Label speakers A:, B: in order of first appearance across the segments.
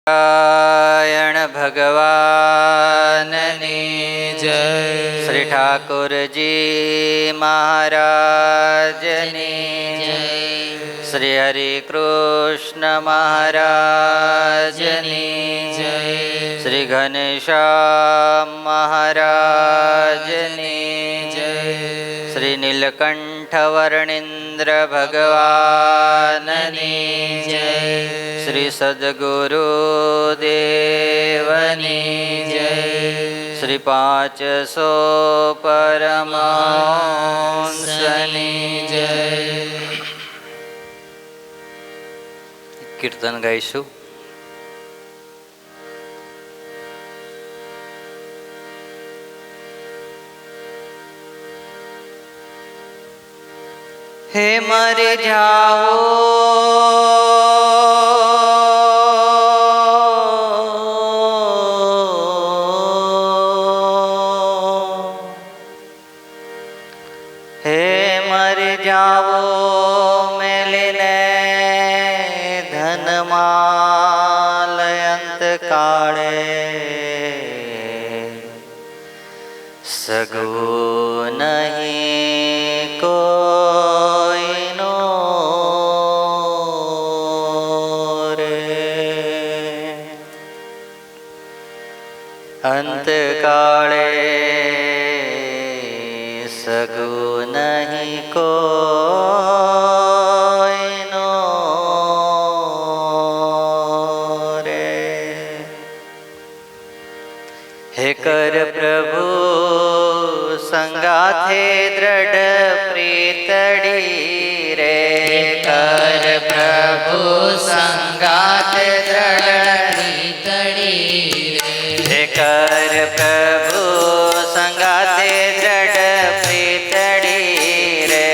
A: નારાયણ ભગવાનની જય. શ્રી ઠાકોરજી મહારાજની જય. શ્રી હરિ કૃષ્ણ મહારાજની જય. શ્રી ઘનશ્યામ મહારાજની જય. શ્રી નીલકંઠ વર્ણિન્દ્ર ભગવાનની જય. શ્રી સદગુરુ દેવની જય. શ્રી 500 પરમહંસની જય. કીર્તન ગાઈશું. હે મરે જાઓ મેલીને ધનમાલયંત કાળે સગું નહીં કોઈનો રે. અંતકાળે સગું નહીં કોઈનો રે. હે કર પ્રભુ સંગાથે દ્રઢ પ્રીતડી રે. કર પ્રભુ સંગાથે દ્રઢ પ્રીતડી રે. હે કર પ્રભુ સંગાથે દ્રઢ પ્રીતડી રે.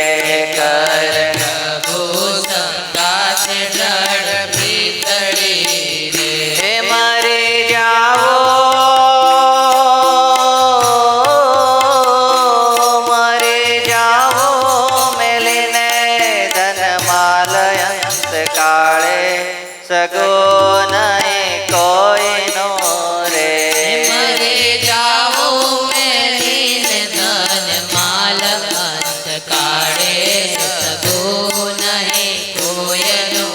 A: કર પ્રભુ સંગાથે દ્રઢ પ્રીતડી રે. હે મારે જાઓ સગો નહીં કોઈનો રે. મરે જાઓ મેલીને ધન માલ અંતકાળે સગો નહીં કોઈનો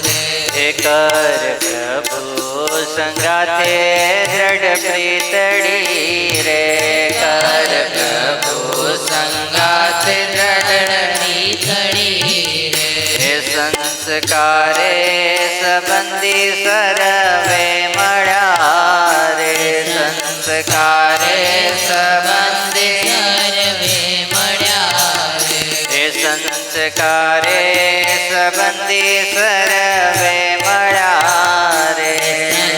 A: રે. હે કર પ્રભુ સંગાથે દ્રઢ પ્રીતડી રે. કર પ્રભુ સંગાથે દ્રઢ પ્રીતડી રે. હે સંસ્કારે સંબંધી સર્વે મળ્યા રે. સંસ્કારે સંબંધી સર્વે મળ્યા રે. હે સંસ્કારે સંબંધી સર્વે મળ્યા રે.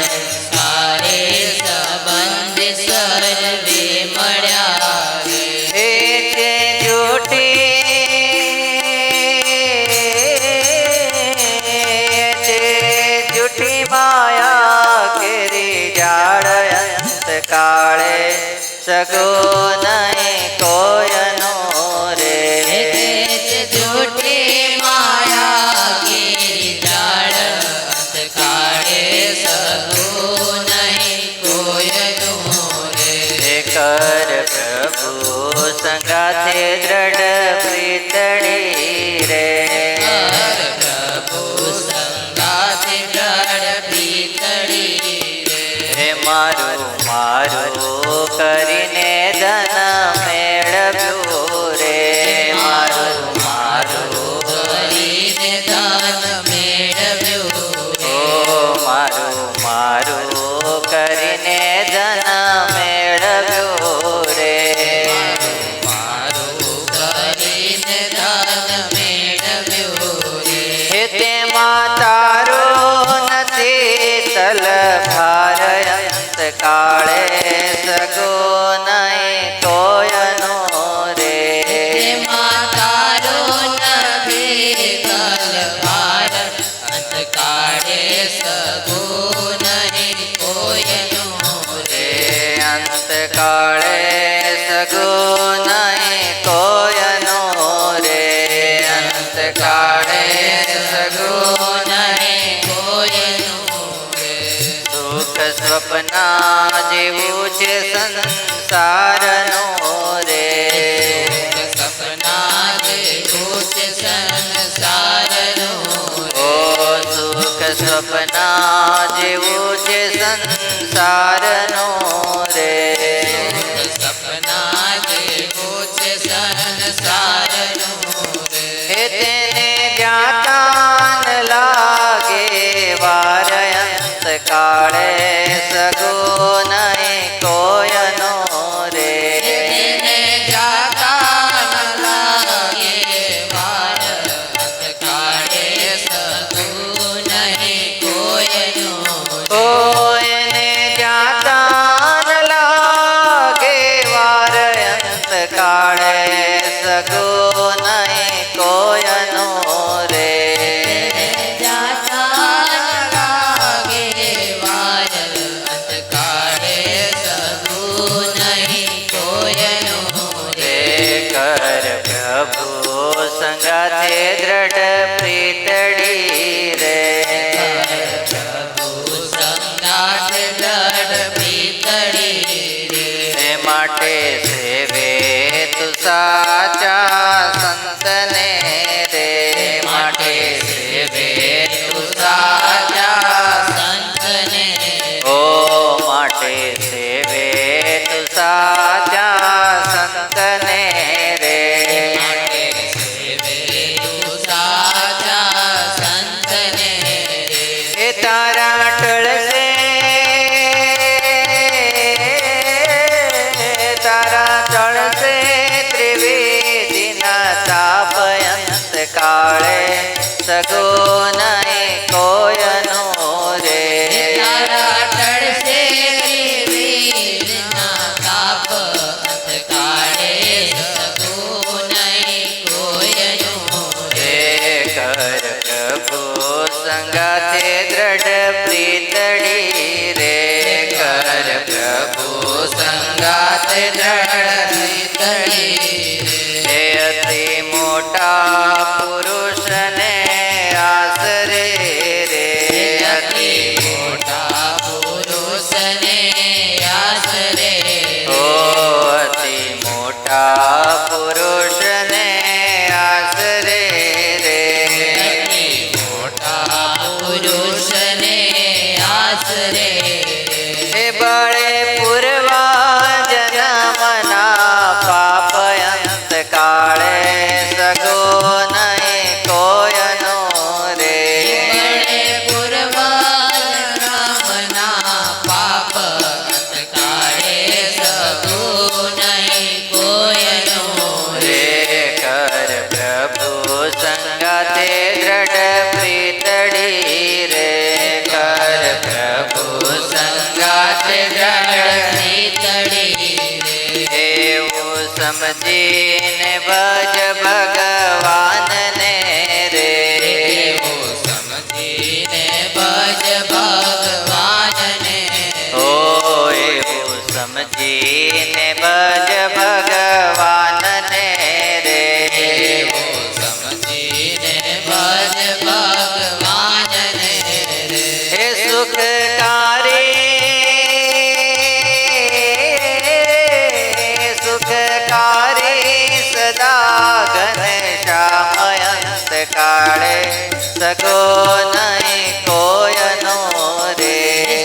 A: સંસ્કારે સંબંધી સર્વે મળ્યા રે. હે છે જૂઠી માયા કેરી જાળ અંતકાળે સગો નહીં કોઈનો રે. જૂઠી માયા કેરી જાળ અંતકાળે સગો નહીં કોઈનો રે. કર પ્રભુ સંગાથે દ્રઢ પ્રીતડી રે. મારું મારું કરીને ધન મેળવ્યું રે. મારું મારું કરીને ધન મેળવ્યું. ઓ મારું મારું કરીને ધન મેળવ્યું રે. મારું કરીને ધન મેળવ્યું રે. હે તેમાં તારું નથી તલ ભાર કાળે સગો નહીં કોઈનો રે. માતારો નથી કલભાર અંતકાળે સગો નહીં કોઈનો રે. અંતકાળે સગો નહીં કોઈનો રે. અંતકાળે સગો નહીં કોઈનો રે. જેવું છે સંસારનો રે
B: સપના જેવું છે સંસારનો
A: ઓ સુખ સપના જેવું છે સંસારનો રે
B: સપના જેવું છે સંસારનો
A: હે તેને જ્ઞાતા ન લાગે વાર અંત કાળે સગો નહીં કોયનો રે
B: તેને જાતા ન લાગે વાર અંતકાળે સગું નહીં કોયનું
A: ઓ એને જ્ઞાતા ન લાગે વાર અંત કાળે સગો નહીં કોયનો રે
B: જાતા ન લાગે વાર અંતકાળે સગું નહીં કોયનું
A: રે કર પ્રભુ સંગાથે દ્રઢ પ્રીતડી રે
B: પ્રભુ સંગાથ લડ પીતળી રે
A: માટે સેવે તું સાચા સંતને રે માટે સેવે તું સાચા
B: સંતને
A: ઓ માટે સેવે તું સાચા સંતને રે
B: માટે સેવે તું સાચા સંતને
A: એ તારા ટળશે તારા ટળશે ત્રિવેદીના તાપ અંત કાળે સગો નહીં કોયનો રે
B: તારા ટળશે ત્રિવેદના તાપ અંતકાળે સગું નહીં કોયનું
A: હે કર પ્રભુ સંગાથે દ્રઢ પ્રીતડી રે કર પ્રભુ સંગાથે દ્રઢ હે અતિ મોટા પુરુષને આસરે રે અતિ
B: મોટા પુરુષને આશરે
A: ઓ અતિ મોટા પુરુષને આસરે રે
B: મોટા પુરુષને આશરે
A: હે બળે પૂર્વા જન્મના પાપ અંત કાળે સગો નહીં કોયનો રે
B: બળે પૂર્વજન્મના પાપ અંતકાળે સગું નહીં કોયનું
A: રે કર પ્રભુ સંગાથે દ્રઢ પ્રીતડી રે કર પ્રભુ સંગાથે દ્રઢ એવું સમજીને ભજ ભગવાનને રે
B: સમજીને ભજ ભગવાનને
A: ઓ એવું સમજીને ભજ ભગવાનને રે
B: સમજીને ભજ ભગવાનને
A: હે સુખકારી સદા ઘનશ્યામ અંત કાળે સગો નહીં કોયનો રે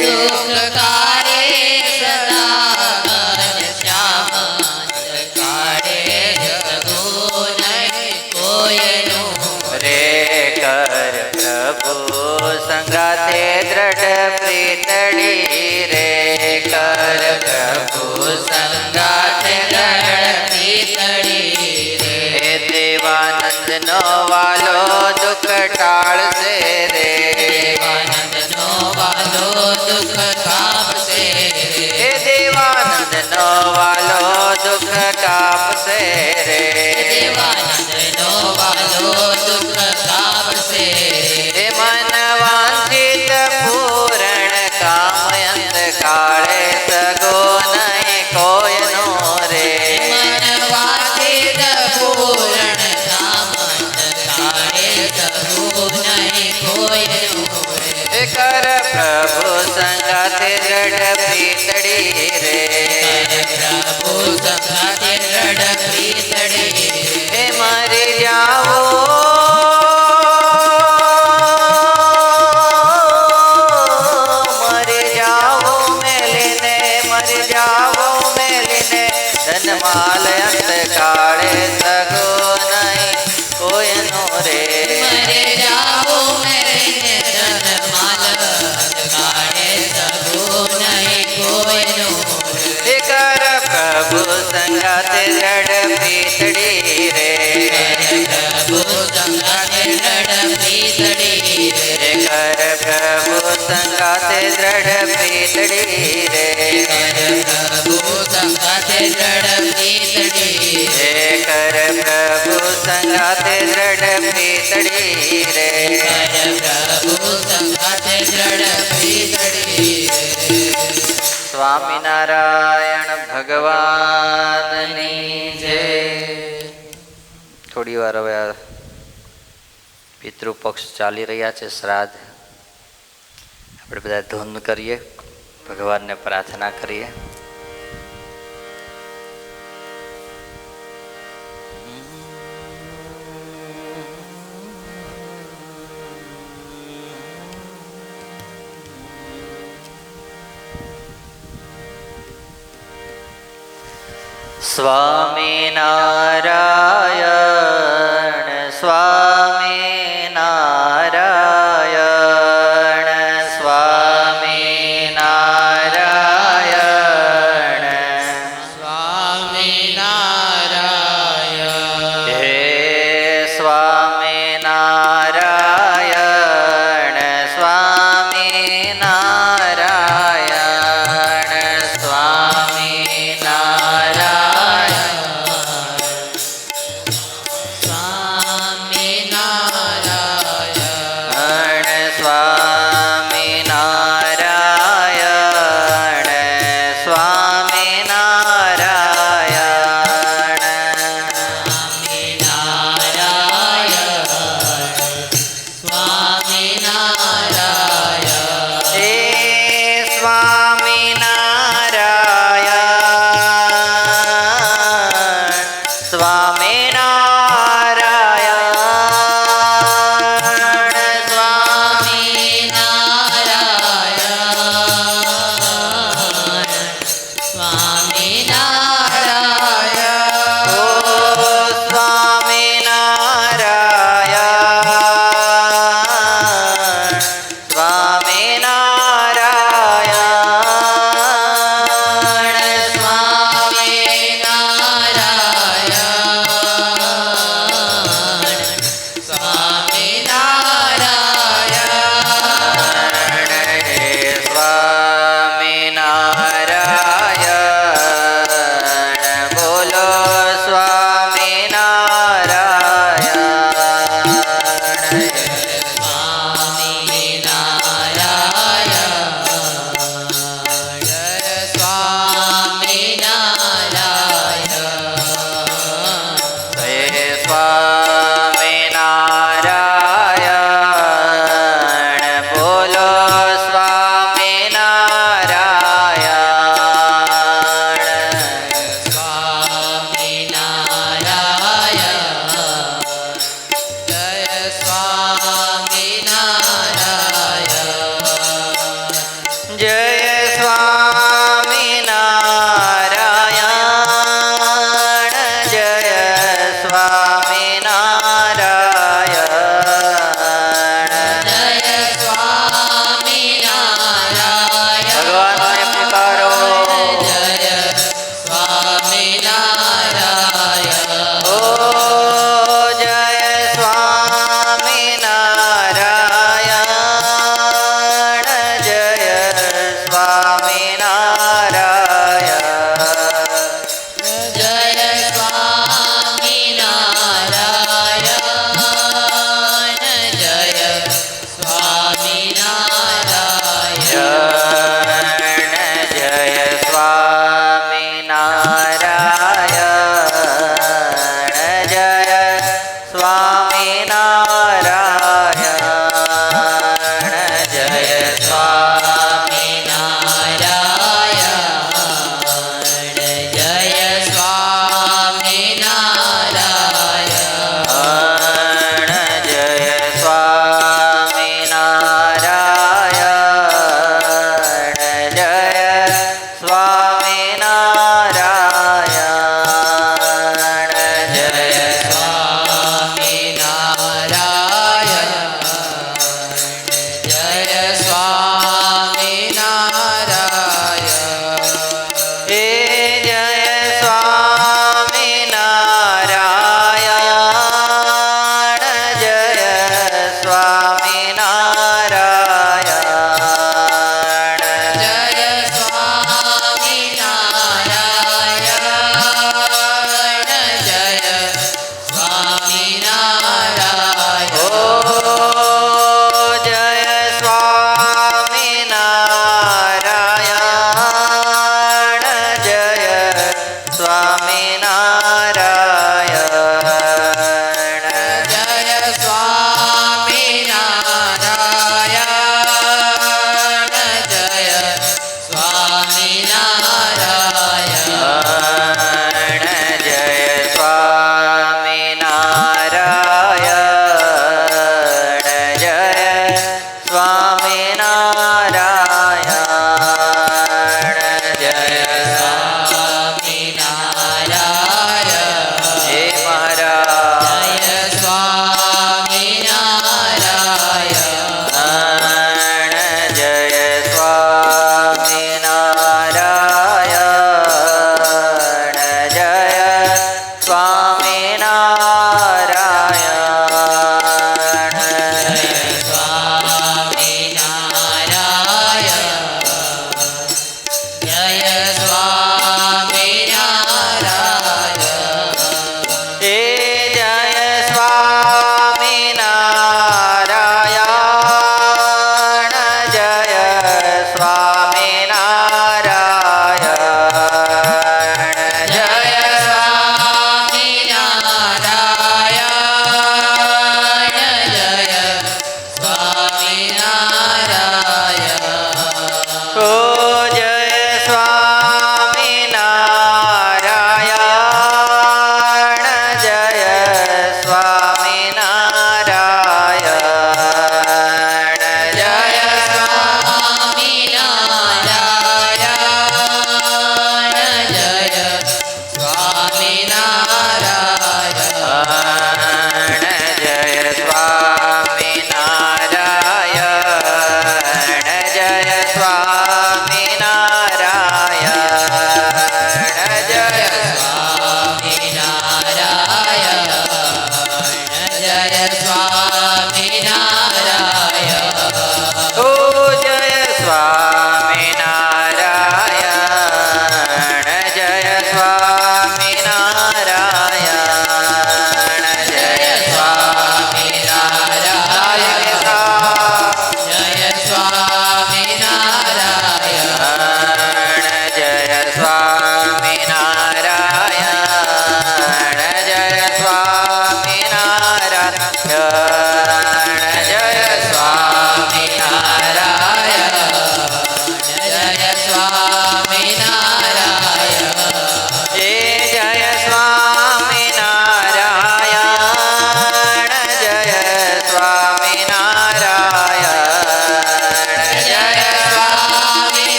B: સુખકારે સદા ઘનશ્યામ અંતકાળે સગું નહીં કોયનું
A: રે કર પ્રભુ સંગાથે દ્રઢ પ્રીતડી રે કર પ્રભુ સંગાથે દ્રઢ
B: પીતળી રે
A: હે દેવાનંદનો વાલો દુઃખ ટાળશે રે
B: દેવાનંદનો વાલો દુઃખ કાપશે
A: હે દેવાનંદનો વાલો દુઃખ કાપશે રે
B: દેવાનંદનો વાલો દુઃખ કાપશે
A: હે મન વાંછિત પૂરણ કામ અંત કાળે સગો નહીં કોયનો રે
B: મન વાચિત પૂરણ કામ અંતકાળે સગું નહીં કોયનું
A: હે કર પ્રભુ સંગાથે દ્રઢ પ્રીતડી રે
B: પ્રભુ સંગાતે દ્રઢ પ્રીતડી
A: હે મરી જાઓ ધનમાલ અંત કાળે સગો નહીં કોઈનો રે
B: મરે જાઓ મેરીને ધનમાલ કાળે સગો નહીં કોઈનો
A: હે કર પ્રભુ સંગાતે દ્રઢ પીતડી રે
B: પ્રભુ સંગાતે દ્રઢ પ્રીતડી
A: હે કર પ્રભુ સંગાતે દ્રઢ પીતડી રે
B: પ્રભુ સંગાતે દ્રઢ પ્રીતડી
A: હે કર પ્રભુ સંગાતે દ્રઢ પીતડી રે
B: પ્રભુ સંગાતે દ્રઢ પ્રીતડી
A: સ્વામિનારાયણ ભગવાનની જય. થોડી વાર હવે આ પિતૃપક્ષ ચાલી રહ્યા છે, શ્રાદ્ધ. આપણે બધા ધૂન કરીએ, ભગવાનને પ્રાર્થના કરીએ. સ્વામિનારાયણ સ્વામિનારાયણ સ્વામિનારાયણ
B: સ્વામિનારાયણ
A: હે સ્વામિનારાયણ સ્વામિનારાયણ સ્વામિનારાયણ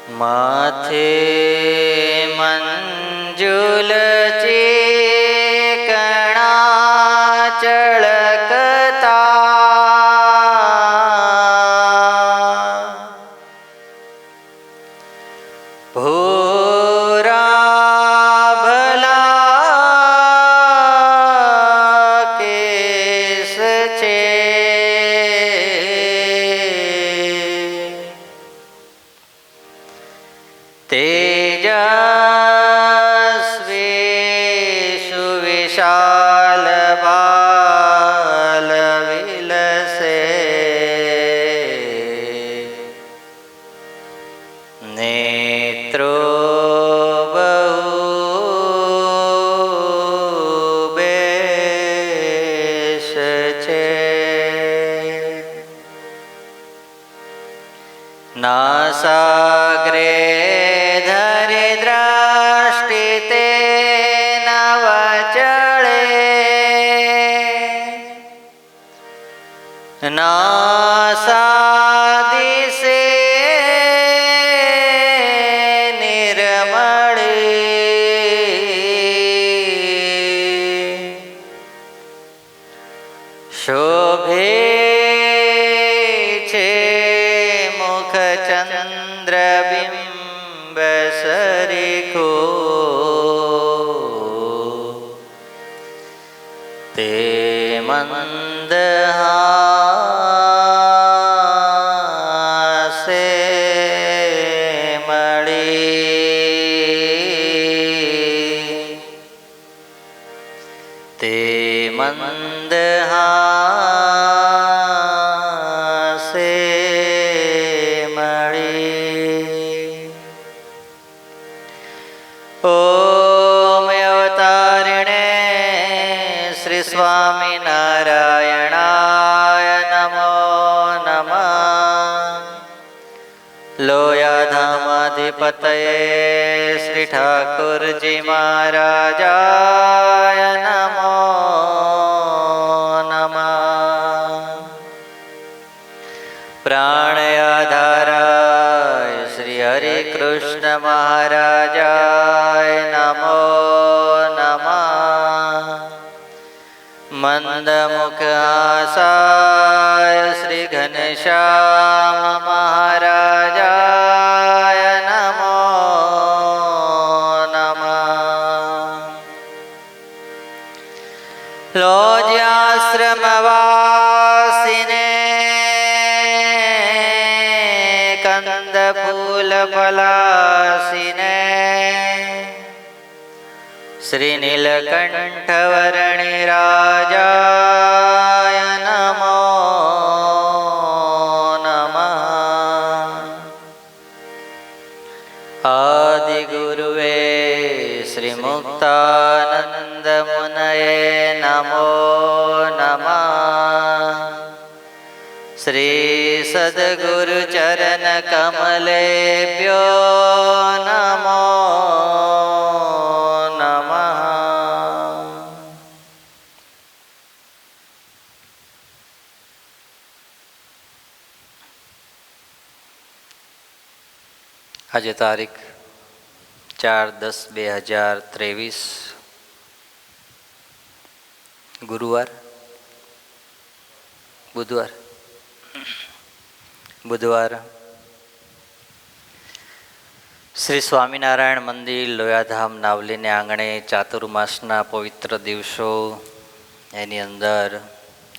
A: માથે મંજુલ ચીકણા ચળકતા ભૂરા ભલા કેસ છે તેજસ્વી સુવિશાલ બાલ વિલસે નેત્રો બહુ બેશ છે નાસાગ્રે ધરી દ્રષ્ટિ તે નવ ચળે નાસાદિશે નિર્મળી શોભે છે મુખ ચંદ્ર બિંબ સરીખો તે મંદ હાસે મળી તે મંદ હાસે મળી ઓમ અવતારિણે શ્રી સ્વામિનારાયણાય નમો નમઃ લોયાધામાધિપતયે શ્રી ઠાકોરજી મહારાજાય નમો નમઃ પ્રાણયાધારાય શ્રી હરિ કૃષ્ણ મહારાજાય નમો નમઃ મંદમુખહાસાય શ્રી ઘનશ્યામ મહારાજાય નમો નમઃ લોજ્યાશ્રમવાસિને કંદ ફૂલ પલાસિને શ્રી નીલકંઠ વર્ણિ રાજાય નમો નમઃ આદિ ગુરુવે શ્રી મુક્તાનંદ મુનયે નમો નમઃ શ્રી સદગુરુ ચરણ કમલેભ્યો નમો નમઃ આજે તારીખ 4/10/2023 ગુરુવાર બુધવાર શ્રી સ્વામિનારાયણ મંદિર લોયાધામ નાવલીને આંગણે ચાતુર્માસના પવિત્ર દિવસો એની અંદર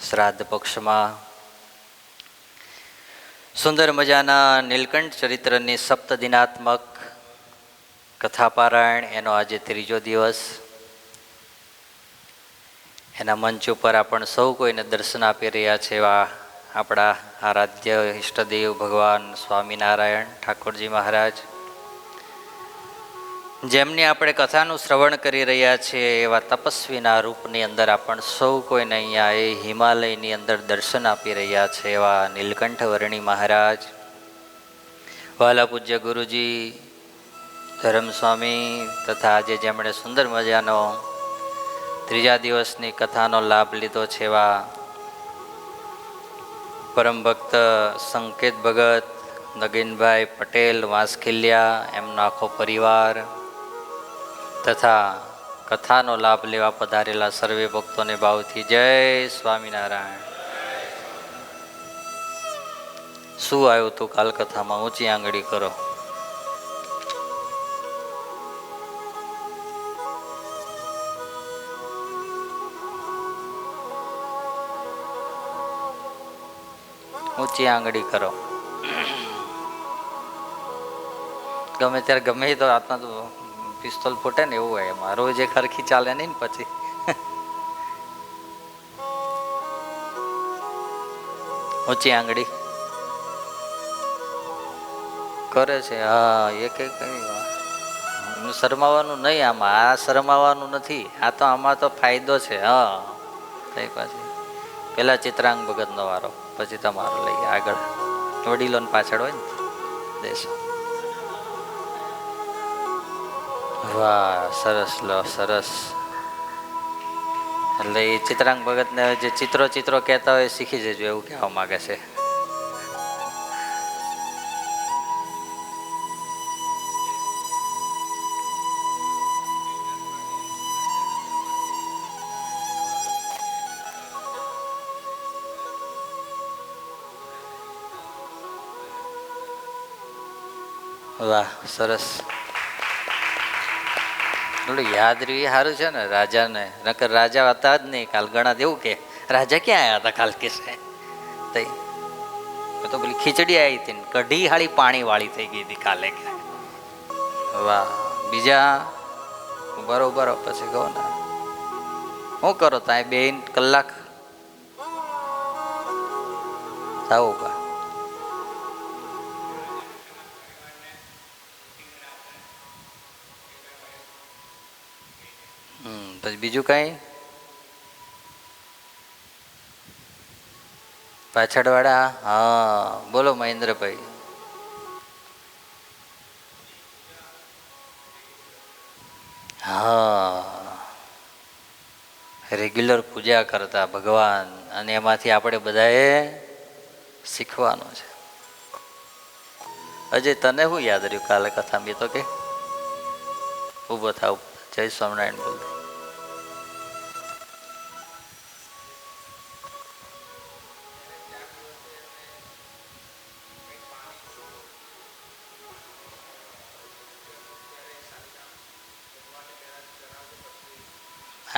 A: શ્રાદ્ધ પક્ષમાં સુંદર મજાના નીલકંઠ ચરિત્રની સપ્તદિનાત્મક કથાપારાયણ એનો આજે ત્રીજો દિવસ. એના મંચ ઉપર આપણ સૌ કોઈને દર્શન આપી રહ્યા છે એવા આપણા આરાધ્ય ઈષ્ટદેવ ભગવાન સ્વામિનારાયણ ઠાકોરજી મહારાજ, જેમની આપણે કથાનું શ્રવણ કરી રહ્યા છીએ એવા તપસ્વીના રૂપની અંદર આપણ સૌ કોઈને અહીંયા એ હિમાલયની અંદર દર્શન આપી રહ્યા છે એવા નીલકંઠ વર્ણી મહારાજ, વાલા પૂજ્ય ગુરુજી ધર્મસ્વામી તથા આજે જેમણે સુંદર મજાનો ત્રીજા દિવસની કથાનો લાભ લીધો છે એવા પરમ ભક્ત સંકેત ભગત નગીનભાઈ પટેલ વાંસખીલિયા, એમનો આખો પરિવાર તથા કથાનો લાભ લેવા પધારેલા સર્વે ભક્તોને ભાવથી જય સ્વામિનારાયણ. શું આવ્યું તું કાલ કથામાં? ઊંચી આંગળી કરો. ઊંચી આંગળી કરો. ગમે ત્યારે ગમે તો આત્મા તો પિસ્તોલ ફૂટે ને એવું હોય. એમાં રોજ એક હરખી ચાલે નહીં ને પછી. ઊંચી આંગળી કરે છે. હા, એક શરમાવાનું નહીં. આમાં આ શરમાવાનું નથી. આ તો આમાં તો ફાયદો છે. હા, પછી પેલા ચિત્રાંગ ભગતનો વારો, પછી તમારો લઈએ આગળ. વડીલોને પાછળ હોય ને દેશો. વાહ, સરસ લો, સરસ. એટલે એ ચિત્રાંગ ભગતને જે ચિત્રો કહેતા હોય શીખી જજો, એવું કહેવા માંગે છે. વાહ, સરસ. થોડું યાદ રહ્યું સારું છે ને રાજાને. નકર રાજા હતા જ નહીં કાલ. ઘણા એવું કે રાજા ક્યાં આવ્યા હતા કાલ? કે છે તો પેલી ખીચડી આવી હતી ને કઢી હાળી પાણી વાળી થઈ ગઈ હતી કાલે. વાહ. બીજા બરોબર. પછી કહો ને શું કરો ત્યાં બે કલાક આવું કા? પછી બીજું કઈ? પાછળવાળા? હા, બોલો મહેન્દ્રભાઈ. હા, રેગ્યુલર પૂજા કરતા ભગવાન, અને એમાંથી આપણે બધાએ શીખવાનું છે. અજય, તને શું યાદ રહ્યું કાલે કથા? બી તો કે ઉભો થાવ. જય સ્વામિનારાયણ બોલ.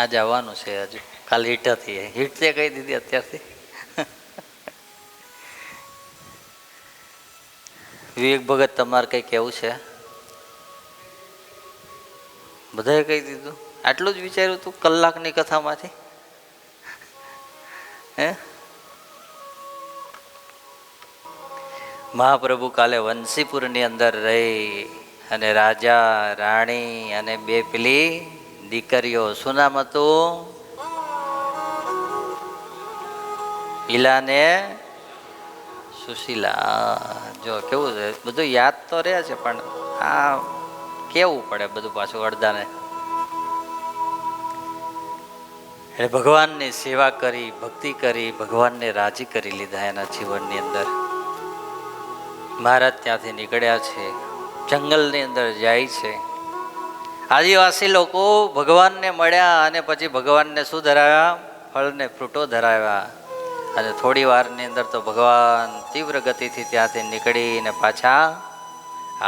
A: આજ આવવાનું છે. હજુ કાલે હીટ હતી. હીટ તે કહી દીધી અત્યારથી. વિવેક ભગત, તમારે કઈ કેવું છે? બધાએ કહી દીધું. આટલું જ વિચાર્યું તું કલાકની કથામાંથી? હે, મહાપ્રભુ કાલે વંશીપુરની અંદર રહી અને રાજા રાણી અને બે પેલી દીકરીઓ, શું નામ હતું? ઈલા ને સુશીલા. જો કેવું છે, બધું યાદ તો રહે છે પણ આ કેવું પડે બધું પાછું અડધાને. એટલે ભગવાનની સેવા કરી, ભક્તિ કરી, ભગવાનને રાજી કરી લીધા એના જીવનની અંદર. મહારાજ ત્યાંથી નીકળ્યા છે, જંગલની અંદર જાય છે. આદિવાસી લોકો ભગવાનને મળ્યા અને પછી ભગવાનને શું ધરાવ્યા? ફળને ફ્રૂટો ધરાવ્યા. અને થોડી વારની અંદર તો ભગવાન તીવ્ર ગતિથી ત્યાંથી નીકળીને પાછા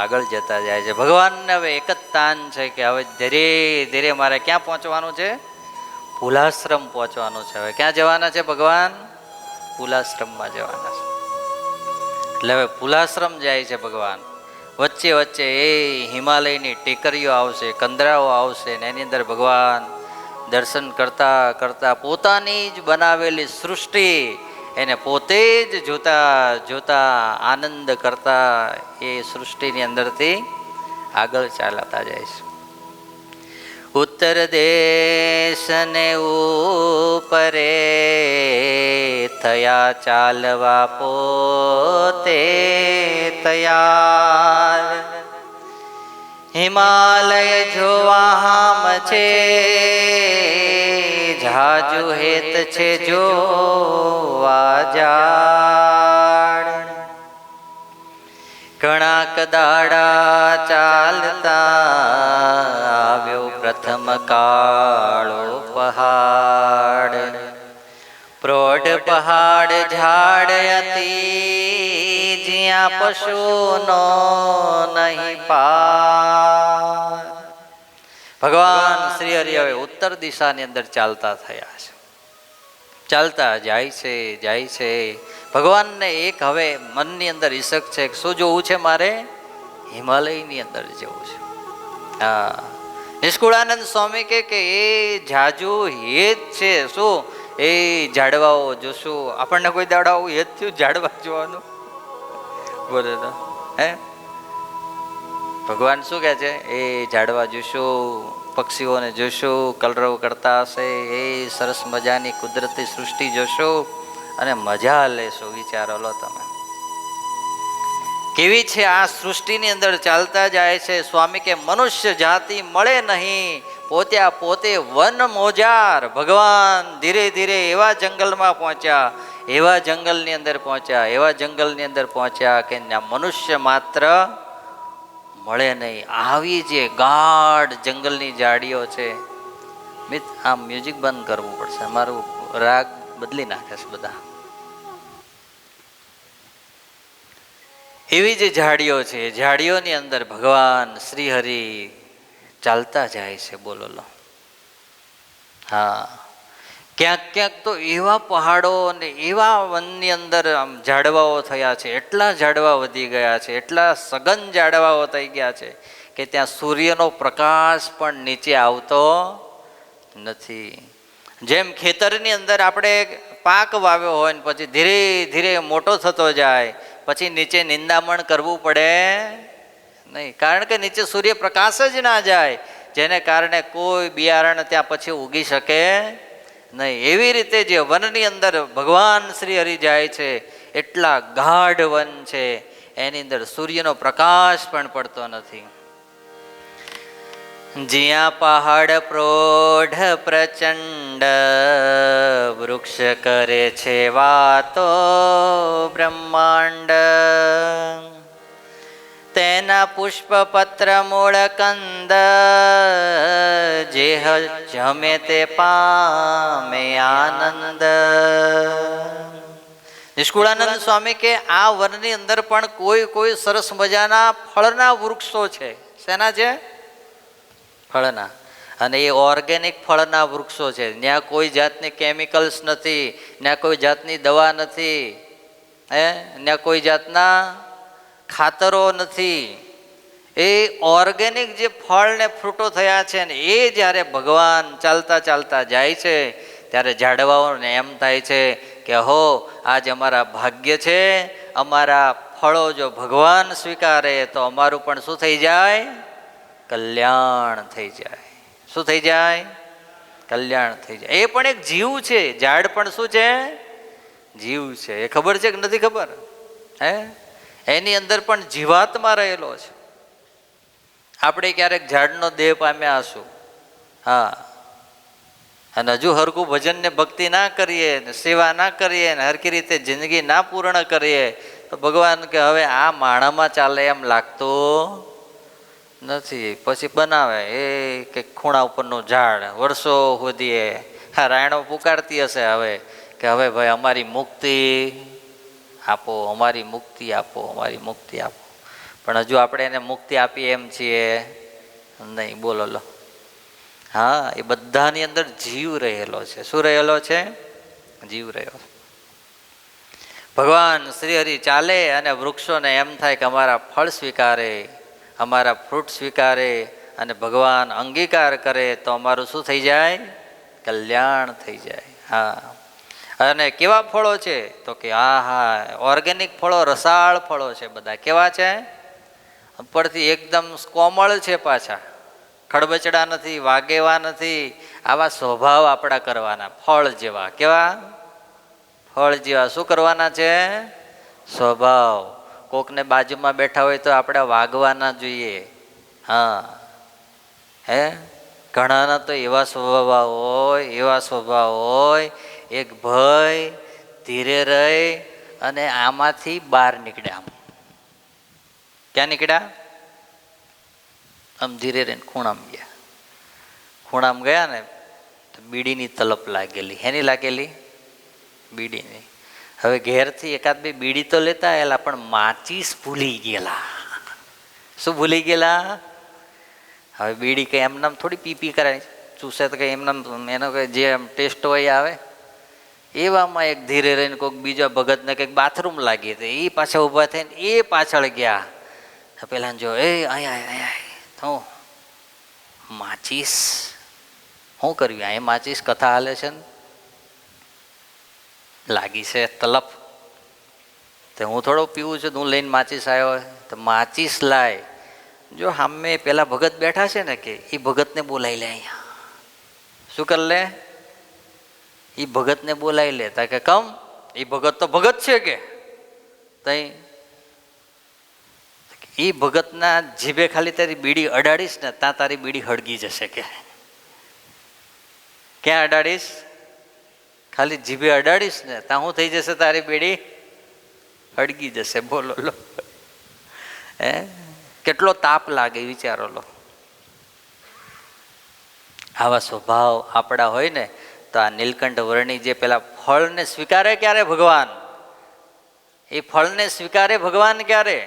A: આગળ જતા જાય છે. ભગવાનને હવે એક જ તાન છે કે હવે ધીરે ધીરે મારે ક્યાં પહોંચવાનું છે? પુલાશ્રમ પહોંચવાનું છે. હવે ક્યાં જવાના છે ભગવાન? પુલાશ્રમમાં જવાના છે. એટલે હવે પુલાશ્રમ જાય છે ભગવાન. વચ્ચે વચ્ચે એ હિમાલયની ટેકરીઓ આવશે, કંદરાઓ આવશે, ને એની અંદર ભગવાન દર્શન કરતા કરતા પોતાની જ બનાવેલી સૃષ્ટિ એને પોતે જ જોતા જોતા આનંદ કરતા એ સૃષ્ટિની અંદરથી આગળ ચાલતા જાય છે. ઉત્તર દેશ ને ઉપરે થયા ચાલવા પોતે તૈયાર. હિમાલય જોવા હામ છે, જાજુ હેત છે જોવા જાડ. ઘણા કદાડા ચાલતા આવ્યો પ્રથમ કાળો પહાડ. પ્રૌઢ પહાડ ઝાડ હતી જ્યાં પશુનો નહીં પાર. ભગવાન શ્રી હરિ હવે ઉત્તર દિશાની અંદર ચાલતા થયા છે. ચાલતા જાય છે. ભગવાનને એક હવે મનની અંદર ઈશક છે કે શું જોવું છે મારે? હિમાલયની અંદર જવું છે. હા, નિષ્કુળાનંદ સ્વામી કે એ જાજુ હેત છે. શું એ ઝાડવાઓ જોશું? આપણને કોઈ દાડા આવું હેત થયું ઝાડવા જોવાનું? બોલે તો હે ભગવાન શું કહે છે? એ ઝાડવા જોશું, પક્ષીઓને જોશું, કલરવ કરતા હશે, એ સરસ મજાની કુદરતી સૃષ્ટિ જોશો અને મજા લેશો. વિચારો લો તમે કેવી છે આ સૃષ્ટિની અંદર ચાલતા જાય છે. સ્વામી કે મનુષ્ય જાતિ મળે નહીં, પોતે વન મોજાર. ભગવાન ધીરે ધીરે એવા જંગલમાં પહોંચ્યા, એવા જંગલની અંદર પહોંચ્યા કે મનુષ્ય માત્ર મળે નહીં. આવી જે ગાઢ જંગલની ઝાડીઓ છે. મિત આ મ્યુઝિક બંધ કરવું પડશે, મારું રાગ બદલી નાખે છે બધા. એવી જે ઝાડીઓ છે, ઝાડીઓની અંદર ભગવાન શ્રી હરિ ચાલતા જાય છે. બોલો લો. હા, ક્યાંક તો એવા પહાડો અને એવા વનની અંદર આમ ઝાડવાઓ થયા છે. એટલા ઝાડવા વધી ગયા છે, એટલા સઘન ઝાડવાઓ થઈ ગયા છે કે ત્યાં સૂર્યનો પ્રકાશ પણ નીચે આવતો નથી. જેમ ખેતરની અંદર આપણે પાક વાવ્યો હોય ને પછી ધીરે ધીરે મોટો થતો જાય, પછી નીચે નિંદામણ કરવું પડે નહીં, કારણ કે નીચે સૂર્યપ્રકાશ જ ના જાય, જેને કારણે કોઈ બિયારણ ત્યાં પછી ઉગી શકે નહીં. એવી રીતે જે વનની અંદર ભગવાન શ્રી હરિ જાય છે, એટલા ગાઢ વન છે, એની અંદર સૂર્યનો પ્રકાશ પણ પડતો નથી. જ્યાં પહાડ પ્રૌઢ પ્રચંડ વૃક્ષ કરે છે વાતો બ્રહ્માંડ. તેના પુષ્પ પત્ર મૂળ કંદ જે જમે તે પામે આનંદ. નિષ્કુળાનંદ સ્વામી કે આ વનની અંદર પણ કોઈ સરસ મજાના ફળના વૃક્ષો છે. શેના છે? ફળના. અને એ ઓર્ગેનિક ફળના વૃક્ષો છે. ત્યાં કોઈ જાતની કેમિકલ્સ નથી, ત્યાં કોઈ જાતની દવા નથી, ત્યાં કોઈ જાતના ખાતરો નથી. એ ઓર્ગેનિક જે ફળ ને ફ્રૂટો થયા છે ને એ જ્યારે ભગવાન ચાલતા ચાલતા જાય છે ત્યારે ઝાડવાઓને એમ થાય છે કે હો આજ અમારા ભાગ્ય છે, અમારા ફળો જો ભગવાન સ્વીકારે તો અમારું પણ શું થઈ જાય? કલ્યાણ થઈ જાય. શું થઈ જાય? કલ્યાણ થઈ જાય. એ પણ એક જીવ છે. ઝાડ પણ શું છે? જીવ છે. એ ખબર છે કે નથી ખબર? એની અંદર પણ જીવાત્મા રહેલો છે. આપણે ક્યારેક ઝાડનો દેહ પામ્યા હશું, હા, અને હજુ હરખું ભજન ને ભક્તિ ના કરીએ, સેવા ના કરીએ, ને હરખી રીતે જિંદગી ના પૂર્ણ કરીએ તો ભગવાન કે હવે આ માણામાં ચાલે એમ લાગતું નથી. પછી બનાવે એ કે ખૂણા ઉપરનું ઝાડ વર્ષો સુધી રાયણો પુકારતી હશે હવે કે હવે ભાઈ અમારી મુક્તિ આપો, અમારી મુક્તિ આપો, અમારી મુક્તિ આપો. પણ હજુ આપણે એને મુક્તિ આપીએ એમ છીએ નહીં. બોલો લો. હા, એ બધાની અંદર જીવ રહેલો છે. શું રહેલો છે? જીવ રહ્યો. ભગવાન શ્રી હરિ ચાલે અને વૃક્ષોને એમ થાય કે અમારા ફળ સ્વીકારે, અમારા ફ્રૂટ સ્વીકારે અને ભગવાન અંગીકાર કરે તો અમારું શું થઈ જાય? કલ્યાણ થઈ જાય. હા. અને કેવા ફળો છે? તો કે હા, ઓર્ગેનિક ફળો, રસાળ ફળો છે બધા. કેવા છે? ઉપરથી એકદમ કોમળ છે, પાછા ખડબચડા નથી, વાગેવા નથી. આવા સ્વભાવ આપણા કરવાના, ફળ જેવા. કેવા? ફળ જેવા. શું કરવાના છે? સ્વભાવ. કોકને બાજુમાં બેઠા હોય તો આપણે વાગવાના જોઈએ. હા, ઘણાના તો એવા સ્વભાવ હોય એક ભય ધીરે રહી અને આમાંથી બહાર નીકળે. આમ ક્યાં નીકળ્યા? આમ ધીરે રહીને ખૂણામાં ગયા. ખૂણામાં ગયા ને તો બીડીની તલપ લાગેલી. હેની લાગેલી? બીડીની. હવે ઘેરથી એકાદ બે બીડી તો લેતા આવેલા, પણ માચીસ ભૂલી ગયેલા. શું ભૂલી ગયેલા? હવે બીડી કંઈ એમનામ થોડી પીપી કરાય, ચૂસે તો કંઈ એમનામ એનો કંઈ જે આમ ટેસ્ટ હોય આવે. એવામાં એક ધીરે રહીને કોઈક બીજા ભગતને કંઈક બાથરૂમ લાગી હતી, એ પાછા ઊભા થઈને એ પાછળ ગયા. પેલા જો એ અહીંયા હું માચીસ શું કર્યું? અહીંયા માચીસ કથા હાલે છે ને, લાગી છે તલપ. તો હું થોડો પીવું છું, હું લઈને માચીસ આવ્યો હોય તો માચીસ લાય. જો સામે પેલા ભગત બેઠા છે ને, કે એ ભગતને બોલાવી લે. અહીંયા શું કરી લે? એ ભગતને બોલાવી લે. તા કે કમ, એ ભગત તો ભગત છે કે તઈ એ ભગતના જીભે ખાલી તારી બીડી અડાડીશ ને ત્યાં તારી બીડી હળગી જશે. કે ક્યાં અડાડીશ? ખાલી જીભે અડાડીશ ને ત્યાં શું થઈ જશે? તારી બીડી હળગી જશે. બોલો લો, હે કેટલો તાપ લાગે વિચારો લો. આવા સ્વભાવ આપણા હોય ને તો આ નીલકંઠ વર્ણી જે પેલા ફળને સ્વીકારે ક્યારે ભગવાન? એ ફળને સ્વીકારે ભગવાન ક્યારે?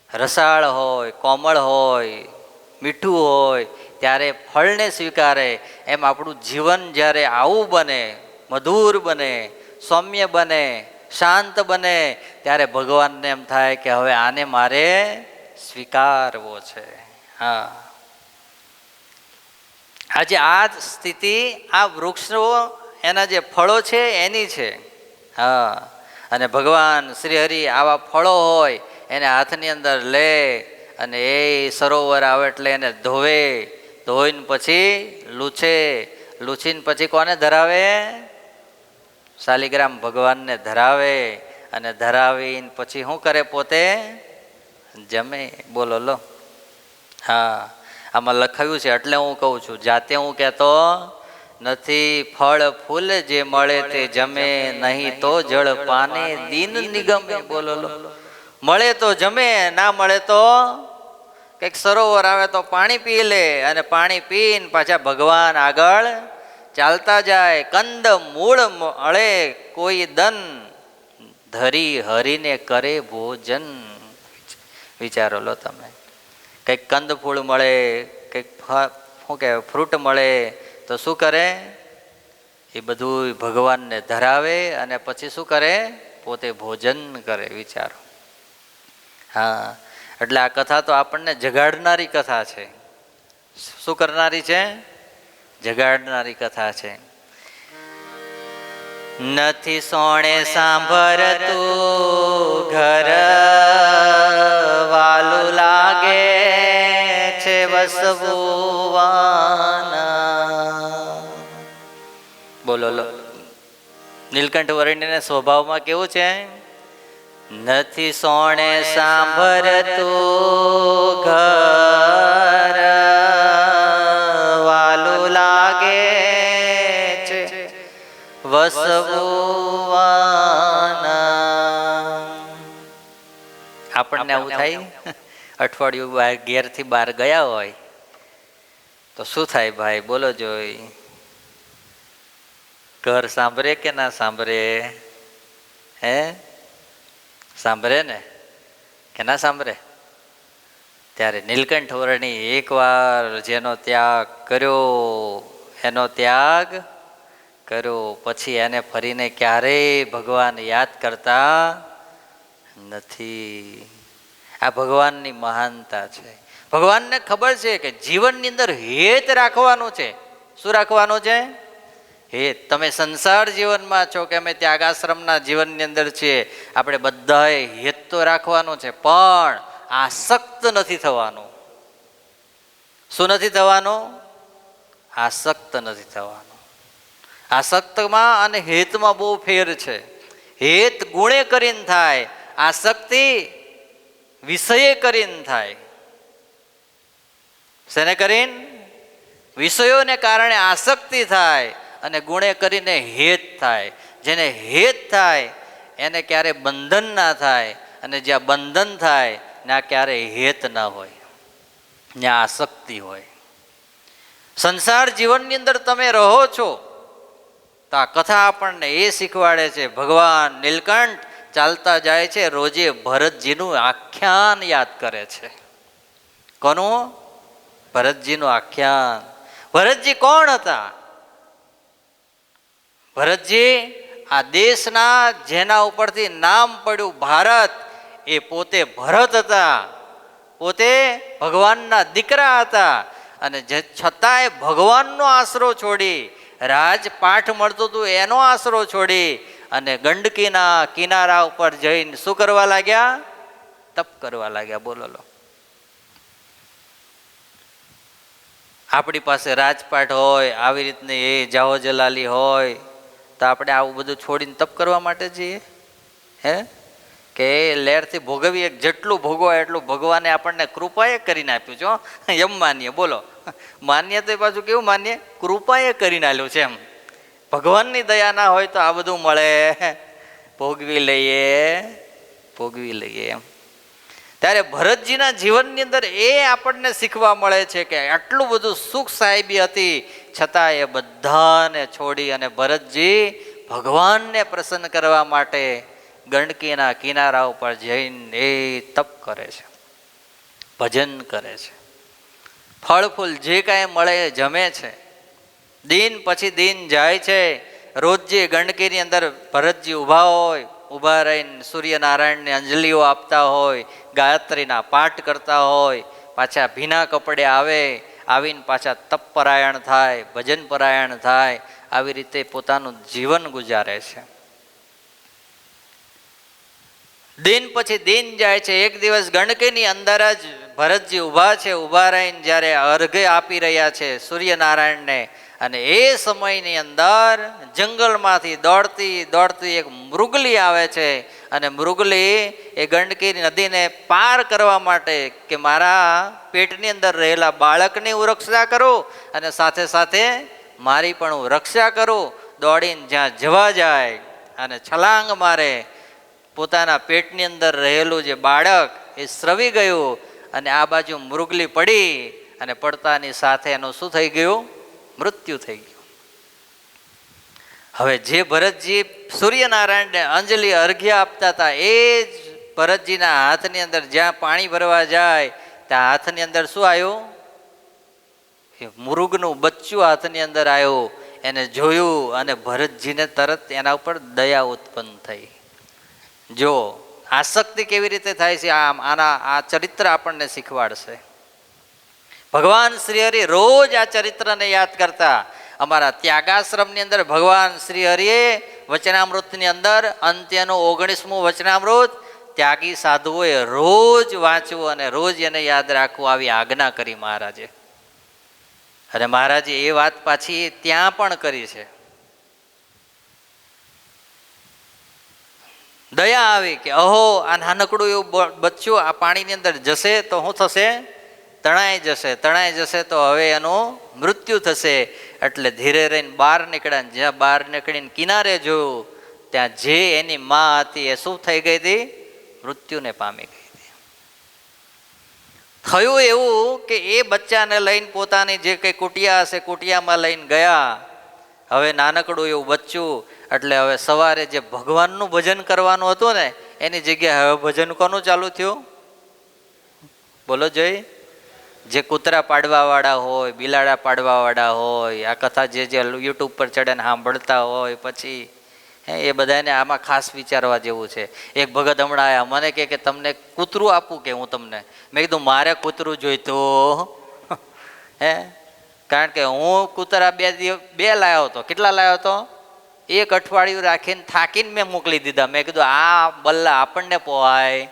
A: રસાળ હોય, કોમળ હોય, મીઠું હોય ત્યારે ફળને સ્વીકારે. એમ આપણું જીવન જ્યારે આવું બને, મધુર બને, સૌમ્ય બને, શાંત બને, ત્યારે ભગવાનને એમ થાય કે હવે આને મારે સ્વીકારવો છે. હા, આજે આ સ્થિતિ આ વૃક્ષો એના જે ફળો છે એની છે. હા, અને ભગવાન શ્રી હરિ આવા ફળો હોય એને હાથની અંદર લે અને એ સરોવર આવે એટલે એને ધોવે, ધોઈને પછી લૂછે, લૂછીને પછી કોને ધરાવે? શાલિગ્રામ ભગવાનને ધરાવે. અને ધરાવીને પછી શું કરે? પોતે જમે. બોલો લો. હા, આમાં લખાયું છે એટલે હું કહું છું, જાતે હું કહેતો નથી. ફળ ફૂલ જે મળે તે જમે, નહીં તો જળ પાને દીન નિગમે. બોલો લો. મળે તો જમે, ના મળે તો કંઈક સરોવર આવે તો પાણી પી લે, અને પાણી પીને પાછા ભગવાન આગળ ચાલતા જાય. કંદ મૂળ મળે કોઈ દન, ધરી હરીને કરે ભોજન. વિચારો લો તમે, કંઈક કંદ ફૂલ મળે, કંઈક શું કહેવાય ફ્રૂટ મળે તો શું કરે? એ બધું ભગવાનને ધરાવે અને પછી શું કરે? પોતે ભોજન કરે. વિચારો. હા, એટલે આ કથા તો આપણને જગાડનારી કથા છે. શું કરનારી છે? જગાડનારી કથા છે. નથી સોણે સાંભળતું ઘર વાલું લાગે છે વસવુવાના. બોલો લો. નીલકંઠ વર્ણિને સ્વભાવમાં કેવું છે? નથી સોણે સાંભળતું ઘર વાલું લાગે છે વસવુવાના. આપણને આવું થાય? અઠવાડિયું ઘેરથી બહાર ગયા હોય તો શું થાય ભાઈ? બોલો જોઈ. ઘર સાંભળે કે ના સાંભળે? હે, સાંભળે ને કે ના સાંભળે? ત્યારે નીલકંઠ વર્ણી એકવાર જેનો ત્યાગ કર્યો એનો ત્યાગ કર્યો, પછી એને ફરીને ક્યારેય ભગવાન યાદ કરતા નથી. આ ભગવાનની મહાનતા છે. ભગવાનને ખબર છે કે જીવનની અંદર હેત રાખવાનું છે. શું રાખવાનું છે? હેત. તમે સંસાર જીવનમાં છો કે અમે ત્યાગાશ્રમના જીવનની અંદર છીએ, આપણે બધાએ હેત તો રાખવાનું છે, પણ આસક્ત નથી થવાનું. શું નથી થવાનું? આસક્ત નથી થવાનું. આસક્તમાં અને હેતમાં બહુ ફેર છે. હેત ગુણે કરીને થાય, આસક્તિ વિષય કરીને થાય. શેને કરીને? વિષયોને કારણે આસક્તિ થાય અને ગુણે કરીને હેત થાય. જેને હેત થાય એને ક્યારે બંધન ના થાય, અને જ્યાં બંધન થાય ત્યાં ક્યારેય હેત ના હોય, ત્યાં આસક્તિ હોય. સંસાર જીવનની અંદર તમે રહો છો તો આ કથા આપણને એ શીખવાડે છે. ભગવાન નીલકંઠ ચાલતા જાય છે, રોજે ભરતજીનું આખ્યાન યાદ કરે છે. કોનું? ભરતજીનું આખ્યાન. ભરતજી કોણ હતા? ભરતજી આ દેશના જેના ઉપરથી નામ પડ્યું ભારત, એ પોતે ભરત હતા, પોતે ભગવાનના દીકરા હતા. અને છતાંય ભગવાનનો આશરો છોડી, રાજપાઠ મળતું હતું એનો આશરો છોડી અને ગંડકીના કિનારા ઉપર જઈને શું કરવા લાગ્યા? તપ કરવા લાગ્યા. બોલો લો, આપણી પાસે રાજપાઠ હોય, આવી રીતની એ જાહો જલાલી હોય, તો આપણે આવું બધું છોડીને તપ કરવા માટે જઈએ? હે કે લહેરથી ભોગવીએ, જેટલું ભોગવાય એટલું ભગવાને આપણને કૃપાએ કરીને આપ્યું છે. એમ માનીએ. બોલો, માન્ય તો પાછું કેવું માનીએ? કૃપાએ કરીને આપ્યું છે. એમ ભગવાનની દયા ના હોય તો આ બધું મળે? ભોગવી લઈએ એમ. ત્યારે ભરતજીના જીવનની અંદર એ આપણને શીખવા મળે છે કે આટલું બધું સુખ સાહેબી હતી, છતાં એ બધાને છોડી અને ભરતજી ભગવાનને પ્રસન્ન કરવા માટે ગંડકીના કિનારા ઉપર જઈને એ તપ કરે છે, ભજન કરે છે, ફળ ફૂલ જે કાંઈ મળે એ જમે છે. દિન પછી દિન જાય છે. રોજ જે ગંડકીની અંદર ભરતજી ઊભા રહીને સૂર્યનારાયણને અંજલિઓ આપતા હોય, ગાયત્રીના પાઠ કરતા હોય, પાછા ભીના કપડે આવીને પાછા તપ પરાયણ થાય, ભજન પરાયણ થાય, આવી રીતે પોતાનું જીવન ગુજારે છે. દિન પછી દિન જાય છે. એક દિવસ ગંડકીની અંદર જ ભરતજી ઊભા રહીને જ્યારે અર્ઘ્ય આપી રહ્યા છે સૂર્યનારાયણને, અને એ સમયની અંદર જંગલમાંથી દોડતી એક મૃગલી આવે છે. અને મૃગલી એ ગંડકી નદીને પાર કરવા માટે કે મારા પેટની અંદર રહેલા બાળકની હું રક્ષા કરું અને સાથે સાથે મારી પણ હું રક્ષા કરું, દોડીને જ્યાં જવા જાય અને છલાંગ મારે. પોતાના પેટની અંદર રહેલું જે બાળક એ સ્રવી ગયું અને આ બાજુ મૃગલી પડી અને પડતાની સાથે એનું શું થઈ ગયું? મૃત્યુ થઈ ગયું. હવે જે ભરતજી સૂર્યનારાયણને અંજલિ અર્ઘ્ય આપતા હતા, એ જ ભરતજીના હાથની અંદર જ્યાં પાણી ભરવા જાય ત્યાં હાથની અંદર શું આવ્યું? મૃગનું બચ્ચું હાથની અંદર આવ્યું. એને જોયું અને ભરતજીને તરત એના ઉપર દયા ઉત્પન્ન થઈ. જો આસક્તિ કેવી રીતે થાય છે, આ ચરિત્ર આપણને શીખવાડશે. ભગવાન શ્રી હરિ રોજ આ ચરિત્રને યાદ કરતા. અમારા ત્યાગાશ્રમની અંદર ભગવાન શ્રી હરિએ વચનામૃતની અંદર અંત્યનું 19મું વચનામૃત ત્યાગી સાધુઓએ રોજ વાંચવું અને રોજ એને યાદ રાખવું, આવી આજ્ઞા કરી મહારાજે. અને મહારાજે એ વાત પાછી ત્યાં પણ કરી છે. દયા આવી કે અહો, આ નાનકડું એવું બચ્ચું આ પાણીની અંદર જશે તો શું થશે? તણાઈ જશે તો હવે એનું મૃત્યુ થશે. એટલે ધીરે રહીને બહાર નીકળ્યા. જ્યાં બહાર નીકળીને કિનારે જોયું ત્યાં જે એની માં હતી એ શું થઈ ગઈ હતી? મૃત્યુને પામી ગઈ હતી. થયું એવું કે એ બચ્ચાને લઈને પોતાની જે કંઈ કુટિયા હશે કુટિયામાં લઈને ગયા. હવે નાનકડું એવું બચ્ચું, એટલે હવે સવારે જે ભગવાનનું ભજન કરવાનું હતું ને એની જગ્યાએ હવે ભજન કોનું ચાલુ થયું? બોલો જય. જે કૂતરા પાડવાવાળા હોય, બિલાડા પાડવાવાળા હોય, આ કથા જે યુટ્યુબ પર ચડે ને સાંભળતા હોય, પછી એ બધાને આમાં ખાસ વિચારવા જેવું છે. એક ભગત હમણાં આવ્યા, મને કે તમને કૂતરું આપું કે હું તમને? મેં કીધું મારે કૂતરું જોઈતું. કારણ કે હું કૂતરા બે લાવ્યો હતો. કેટલા લાવ્યો હતો? એક અઠવાડિયું રાખીને થાકીને મેં મોકલી દીધા. મેં કીધું આ બલ્લા આપણને પોહાય.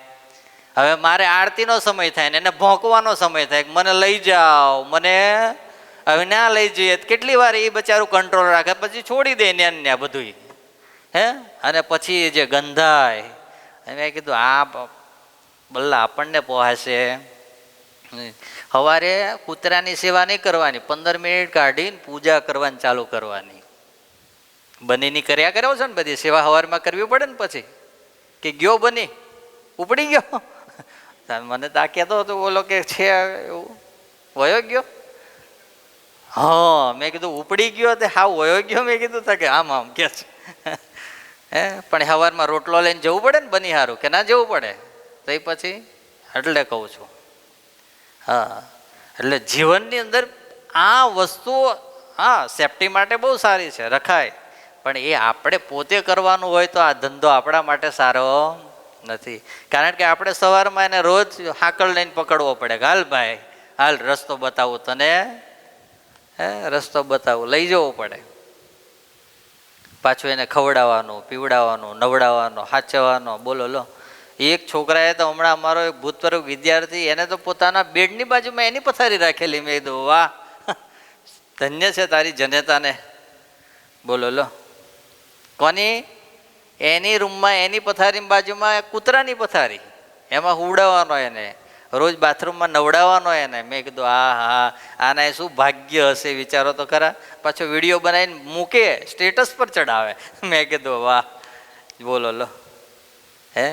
A: હવે મારે આરતીનો સમય થાય ને એને ભોંકવાનો સમય થાય, મને લઈ જાઓ, મને હવે ના લઈ જઈએ. કેટલી વાર એ બચારું કંટ્રોલ રાખે, પછી છોડી દે ને બધું. અને પછી જે ગંધાય, મેં કીધું આ બલ્લા આપણને પોહાશે. સવારે કૂતરાની સેવા નહીં કરવાની, 15 મિનિટ કાઢીને પૂજા કરવાની ચાલુ કરવાની. બનીની કર્યા કર્યો છે ને બધી સેવા સવારમાં કરવી પડે ને. પછી કે ગયો બની ઉપડી ગયો, મને તો આ કહેતો હતો બોલો કે છે એવું વયો ગયો. હા મેં કીધું ઉપડી ગયો તે હા વયો ગયો. મેં કીધું કે આમ આમ કે છે પણ સવારમાં રોટલો લઈને જવું પડે ને બની સારું કે ના જવું પડે તો એ પછી એટલે કહું છું. હા એટલે જીવનની અંદર આ વસ્તુ હા સેફટી માટે બહુ સારી છે રખાય, પણ એ આપણે પોતે કરવાનું હોય તો આ ધંધો આપણા માટે સારો નથી. કારણ કે આપણે સવારમાં એને રોજ હાકલ લઈને પકડવો પડે કે હાલ ભાઈ હાલ રસ્તો બતાવું તને, રસ્તો બતાવું લઈ જવો પડે. પાછું એને ખવડાવવાનું પીવડાવવાનું નવડાવવાનું સાચવવાનો. બોલો લો એક છોકરાએ તો હમણાં અમારો એક ભૂતપૂર્વ વિદ્યાર્થી એને તો પોતાના બેડની બાજુમાં એની પથારી રાખેલી. મેં કીધું વાહ ધન્ય છે તારી જનેતાને. બોલો લો કોની એની રૂમમાં એની પથારીની બાજુમાં કૂતરાની પથારી, એમાં હુવડાવવાનો એને, રોજ બાથરૂમમાં નવડાવવાનો એને. મેં કીધું હા હા આના શું ભાગ્ય હશે વિચારો તો ખરા. પાછો વિડીયો બનાવીને મૂકે સ્ટેટસ પર ચડાવે. મેં કીધું વાહ બોલો લો હે.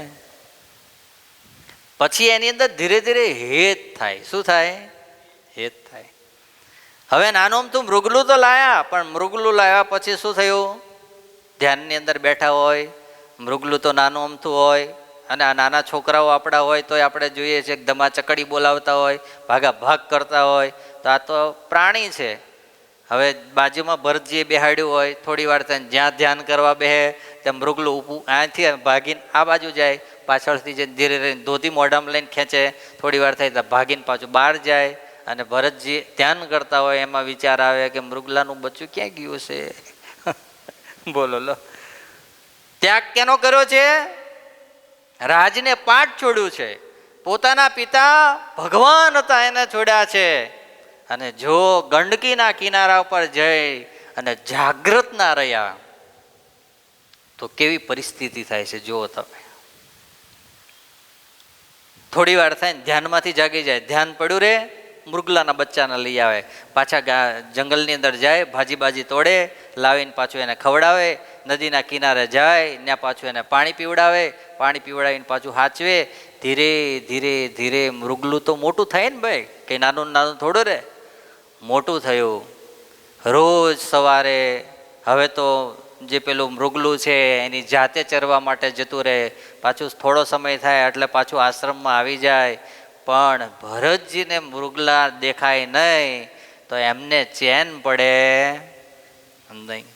A: પછી એની અંદર ધીરે ધીરે હેત થાય. શું થાય? હેત થાય. હવે નાનું તું મૃગલું તો લાયા, પણ મૃગલું લાવ્યા પછી શું થયું? ધ્યાનની અંદર બેઠા હોય, મૃગલું તો નાનું અમથું હોય, અને આ નાના છોકરાઓ આપણા હોય તો આપણે જોઈએ છે કે ધમા ચકડી બોલાવતા હોય, ભાગા ભાગ કરતા હોય. તો આ તો પ્રાણી છે. હવે બાજુમાં ભરતજીએ બેહાડ્યું હોય, થોડી વાર થઈને જ્યાં ધ્યાન કરવા બેહે ત્યાં મૃગલું ઊભું અહીંથી ભાગીને આ બાજુ જાય, પાછળથી જે ધીરે ધીરે ધોતી મોઢામાં લઈને ખેંચે, થોડી વાર થાય તો ભાગીને પાછું બહાર જાય. અને ભરતજી ધ્યાન કરતા હોય એમાં વિચાર આવે કે મૃગલાનું બચ્ચું ક્યાં ગયું છે. બોલો લો ત્યાગ કેનો કર્યો છે? રાજને પાઠ છોડ્યું છે. પોતાના પિતા ભગવાન હતા એને છોડ્યા છે. અને જો ગંડકીના કિનારા પર જઈ અને જાગૃત ના રહ્યા તો કેવી પરિસ્થિતિ થાય છે જુઓ તમે. થોડી વાર થાય ને ધ્યાનમાંથી જાગી જાય, ધ્યાન પડ્યું રે મૃગલાના બચ્ચાને લઈ આવે, પાછા જંગલની અંદર જાય, ભાજી તોડે લાવીને પાછું એને ખવડાવે, નદીના કિનારે જાય ત્યાં પાછું એને પાણી પીવડાવે, પાણી પીવડાવીને પાછું હાચવે. ધીરે ધીરે ધીરે મૃગલું તો મોટું થાય ને ભાઈ, કંઈ નાનું નાનું થોડું રે, મોટું થયું. રોજ સવારે હવે તો જે પેલું મૃગલું છે એની જાતે ચરવા માટે જતું રહે, પાછું થોડો સમય થાય એટલે પાછું આશ્રમમાં આવી જાય. પણ ભરતજીને મૃગલા દેખાય નહીં તો એમને ચેન પડે નહીં.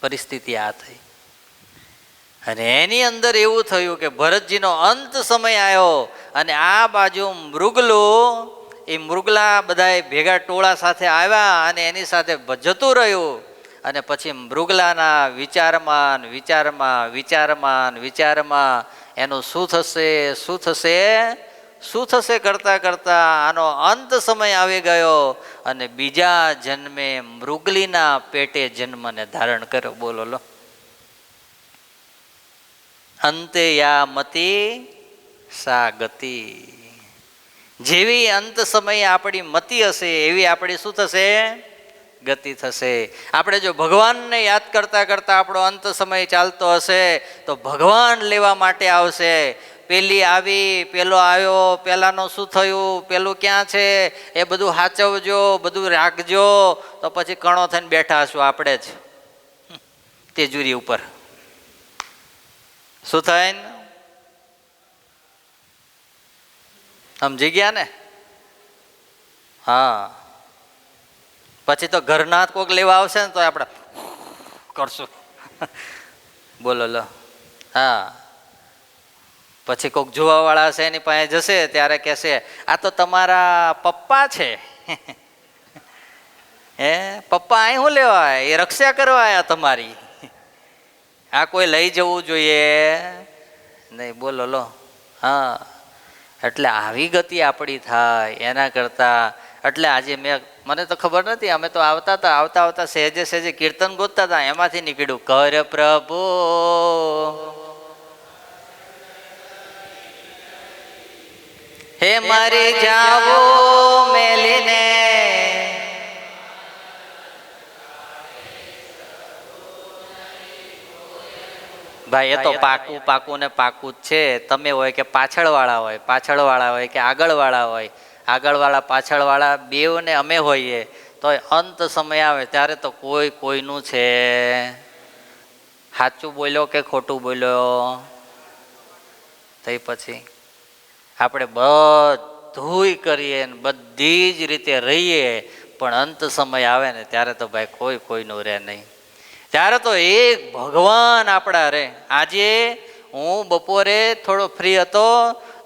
A: પરિસ્થિતિ આ થઈ. અને એની અંદર એવું થયું કે ભરતજીનો અંત સમય આવ્યો અને આ બાજુ મૃગલું, એ મૃગલા બધા ભેગા ટોળા સાથે આવ્યા અને એની સાથે જતું રહ્યું. અને પછી મૃગલાના વિચારમાં વિચારમાં વિચારમાં વિચારમાં એનું શું થશે શું થશે શું થશે કરતા કરતા આનો અંત સમય આવી ગયો અને બીજા જન્મે મૃગલીના પેટે જન્મને ધારણ કર્યો. બોલો લો અંતે યા મતિ સા ગતિ. જેવી અંત સમયે આપણી મતિ હશે એવી આપણી શું થશે? ગતિ થશે. આપણે જો ભગવાનને યાદ કરતા કરતા આપણો અંત સમય ચાલતો હશે તો ભગવાન લેવા માટે આવશે. પેલી આવી, પેલો આવ્યો, પેલાનું શું થયું, પેલું ક્યાં છે, એ બધું સાચવજો, બધું રાખજો. તો પછી કણો થઈને બેઠા હશું આપણે જ તેજુરી ઉપર. શું થાય ને? સમજી ગયા ને? હા પછી તો ઘરના કોઈક લેવા આવશે ને તો આપણે કરશું. બોલો લો હા પછી કોઈક જોવાવાળા હશે એની પાસે જશે ત્યારે કહેશે આ તો તમારા પપ્પા છે. હે પપ્પા અહીં શું લેવા? એ રક્ષા કરવા આવ્યા તમારી. આ કોઈ લઈ જવું જોઈએ નહીં. બોલો લો હા એટલે આવી ગતિ આપણી થાય એના કરતાં. એટલે આજે મને તો ખબર નથી, અમે તો આવતા હતા, આવતા આવતા સહેજે સહેજે કીર્તન ગોતતા હતા, એમાંથી નીકળ્યું કર પ્રભુ હે મારી જાવો મેલીને ભાઈ એ તો પાકું પાકું ને પાકું જ છે. તમે હોય કે પાછળવાળા હોય કે આગળવાળા હોય, આગળવાળા પાછળવાળા બેવને અમે હોઈએ, તો અંત સમય આવે ત્યારે તો કોઈ કોઈનું છે. સાચું બોલ્યો કે ખોટું બોલ્યો? તઈ પછી આપણે બધુંય કરીએ ને બધી જ રીતે રહીએ, પણ અંત સમય આવે ને ત્યારે તો ભાઈ કોઈ કોઈનું રહે નહીં. ત્યારે તો એક ભગવાન આપણા રહે. આજે હું બપોરે થોડો ફ્રી હતો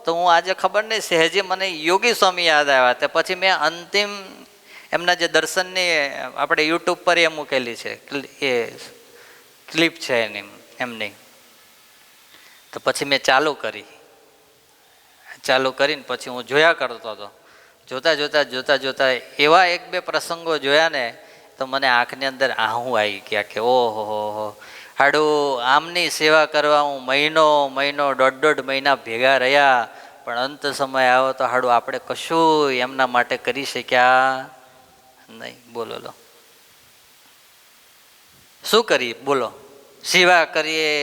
A: તો હું આજે ખબર નહીં સહેજે મને યોગી સ્વામી યાદ આવ્યા. તે પછી મેં અંતિમ એમના જે દર્શનની આપણે યુટ્યુબ પર એ મૂકેલી છે, એ ક્લિપ છે એમની. તો પછી મેં ચાલુ કરીને પછી હું જોયા કરતો હતો. જોતા એવા એક બે પ્રસંગો જોયા ને તો મને આંખની અંદર આહું આવી ગયા કે ઓહો હાડું આમની સેવા કરવા હું મહિનો દોઢ મહિના ભેગા રહ્યા, પણ અંત સમય આવ્યો તો હાડું આપણે કશું એમના માટે કરી શક્યા નહીં. બોલો લો, શું કરીએ? બોલો, સેવા કરીએ,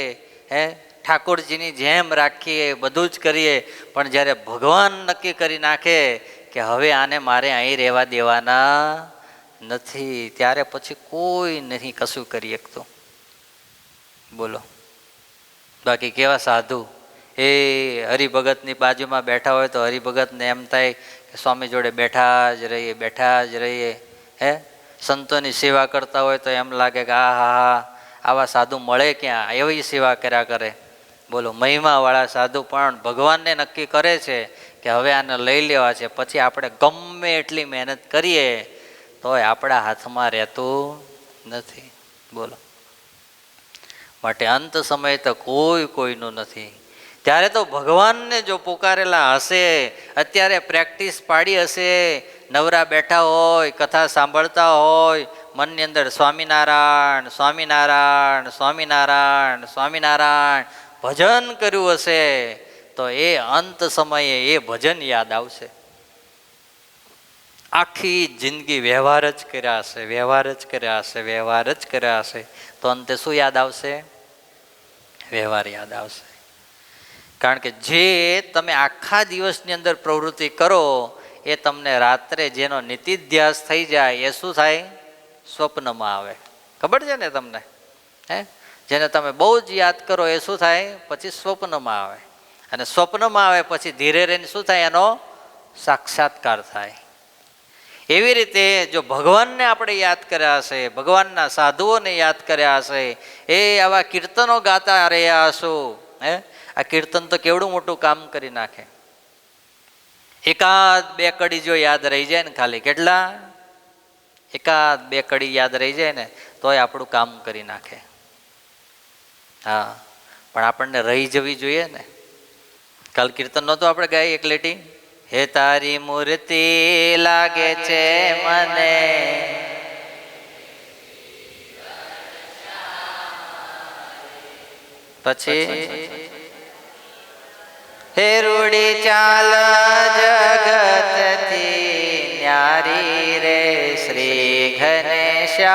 A: હે ઠાકોરજીની જેમ રાખીએ, બધું જ કરીએ, પણ જ્યારે ભગવાન નક્કી કરી નાખે કે હવે આને મારે અહીં રહેવા દેવાના નથી, ત્યારે પછી કોઈ નહીં કશું કરી શકતું. બોલો, બાકી કેવા સાધુ એ હરિભગતની બાજુમાં બેઠા હોય તો હરિભગતને એમ થાય કે સ્વામી જોડે બેઠા જ રહીએ. હે સંતોની સેવા કરતા હોય તો એમ લાગે કે હા આવા સાધુ મળે ક્યાં, એવી સેવા કર્યા કરે. બોલો, મહિમાવાળા સાધુ પણ ભગવાનને નક્કી કરે છે કે હવે આને લઈ લેવા છે, પછી આપણે ગમે એટલી મહેનત કરીએ તોય આપણા હાથમાં રહેતું નથી. બોલો, માટે અંત સમય તો કોઈ કોઈનું નથી. ત્યારે તો ભગવાનને જો પુકારેલા હશે, અત્યારે પ્રેક્ટિસ પાડી હશે, નવરા બેઠા હોય, કથા સાંભળતા હોય, મનની અંદર સ્વામિનારાયણ સ્વામિનારાયણ સ્વામિનારાયણ સ્વામિનારાયણ ભજન કર્યું હશે, તો એ અંત સમયે એ ભજન યાદ આવશે. આખી જિંદગી વ્યવહાર જ કર્યા હશે, તો અંતે શું યાદ આવશે? વ્યવહાર યાદ આવશે. કારણ કે જે તમે આખા દિવસની અંદર પ્રવૃત્તિ કરો એ તમને રાત્રે જેનો નિતિધ્યાસ થઈ જાય એ શું થાય? સ્વપ્નમાં આવે. ખબર છે ને તમને? હે, જેને તમે બહુ જ યાદ કરો એ શું થાય? પછી સ્વપ્નમાં આવે, અને સ્વપ્નમાં આવે પછી ધીરે રહીને શું થાય? એનો સાક્ષાત્કાર થાય. એવી રીતે જો ભગવાનને આપણે યાદ કર્યા હશે, ભગવાનના સાધુઓને યાદ કર્યા હશે, એ આવા કીર્તનો ગાતા રહ્યા હશો, હે આ કીર્તન તો કેવડું મોટું કામ કરી નાખે. એકાદ બે કડી જો યાદ રહી જાય ને, ખાલી કેટલા? એકાદ બે કડી યાદ રહી જાય ને તોય આપણું કામ કરી નાખે. હા, પણ આપણને રહી જવી જોઈએ ને. કાલ કીર્તન નહોતું આપણે ગાય એક લેટી, હે તારી મૂર્તિ લાગે છે મને, પછી હે રૂડી ચાલ જગતથી ન્યારી રે શ્રી ઘનશ્યામરી.